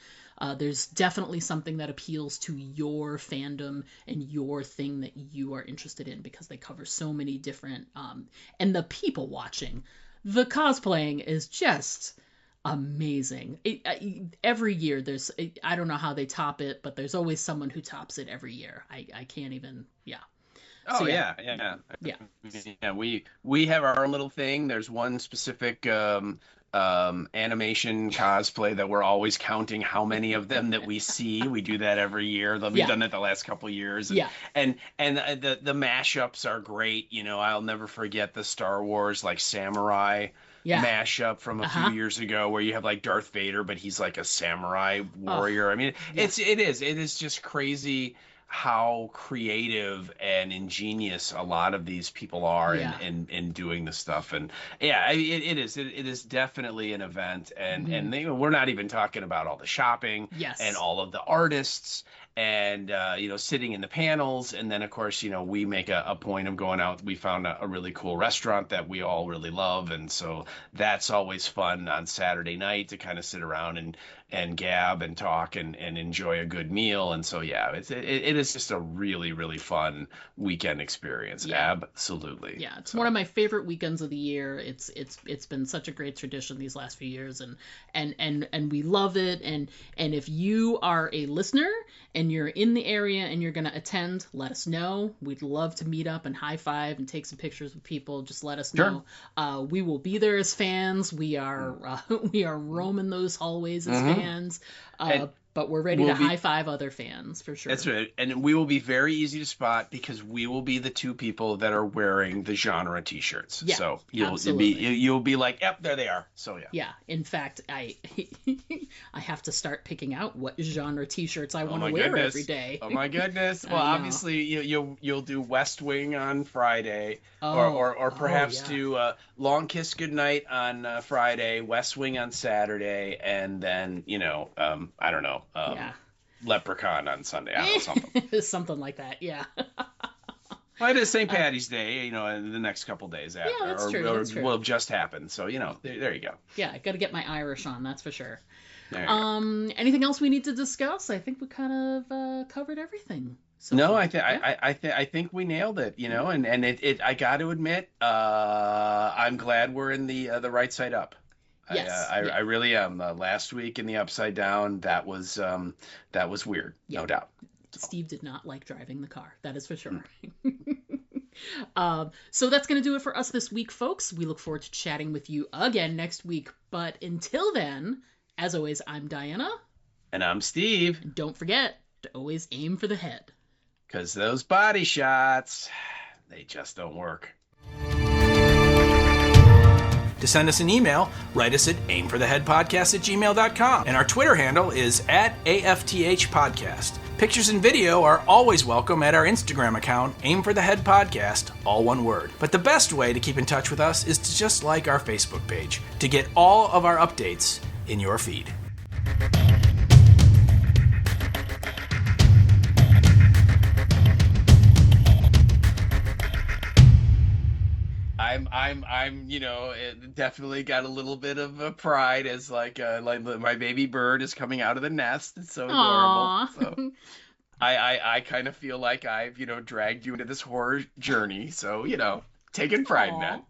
There's definitely something that appeals to your fandom and your thing that you are interested in, because they cover so many different and the people watching. The cosplaying is just amazing. Every year there's, I don't know how they top it, but there's always someone who tops it every year. I can't even, yeah. Oh, So, yeah. Yeah, we have our little thing. There's one specific animation cosplay that we're always counting how many of them that we see. We do that every year. We've done it the last couple of years. And the mashups are great. I'll never forget the Star Wars like samurai mashup from a few years ago, where you have like Darth Vader, but he's like a samurai warrior. I mean, it is just crazy how creative and ingenious a lot of these people are in doing this stuff. And it is definitely an event. And we're not even talking about all the shopping and all of the artists and sitting in the panels. And then of course, we make a point of going out. We found a really cool restaurant that we all really love, and so that's always fun on Saturday night to kind of sit around and gab and talk and enjoy a good meal. And so it is just a really, really fun weekend experience. Absolutely. It's one of my favorite weekends of the year. It's been such a great tradition these last few years, and we love it. And if you are a listener and you're in the area and you're going to attend, let us know. We'd love to meet up and high five and take some pictures with people. Just let us know. We will be there as fans. We are roaming those hallways as fans. But we're ready to high five other fans for sure. That's right. And we will be very easy to spot, because we will be the two people that are wearing the genre t-shirts. Yeah, so you'll be like, yep, there they are. So yeah. In fact, I have to start picking out what genre t-shirts I want to wear every day. Oh my goodness. Well, obviously you'll do West Wing on Friday, or perhaps do Long Kiss Goodnight on Friday, West Wing on Saturday, and then I don't know. Leprechaun on Sunday. I don't know, something. Something like that, yeah. Well, it is St. Patty's Day, in the next couple days after, Yeah, that's true. That's true. will have just happened. So, there you go. Yeah, I got to get my Irish on, that's for sure. There you go. Anything else we need to discuss? I think we kind of covered everything. So No, far. I think we nailed it, and it I got to admit, I'm glad we're in the right side up. Yes. I really am. Last week in the upside down, that was weird, no doubt. Steve did not like driving the car. That is for sure. So that's going to do it for us this week, folks. We look forward to chatting with you again next week. But until then, as always, I'm Diana. And I'm Steve. And don't forget to always aim for the head. Because those body shots, they just don't work. To send us an email, write us at aimfortheheadpodcast@gmail.com. And our Twitter handle is @AFTH Podcast. Pictures and video are always welcome at our Instagram account, Aim for the Head Podcast, all one word. But the best way to keep in touch with us is to just like our Facebook page to get all of our updates in your feed. I'm definitely got a little bit of pride as like my baby bird is coming out of the nest. It's so adorable. Aww. So I kind of feel like I've dragged you into this horror journey. So taking pride in that.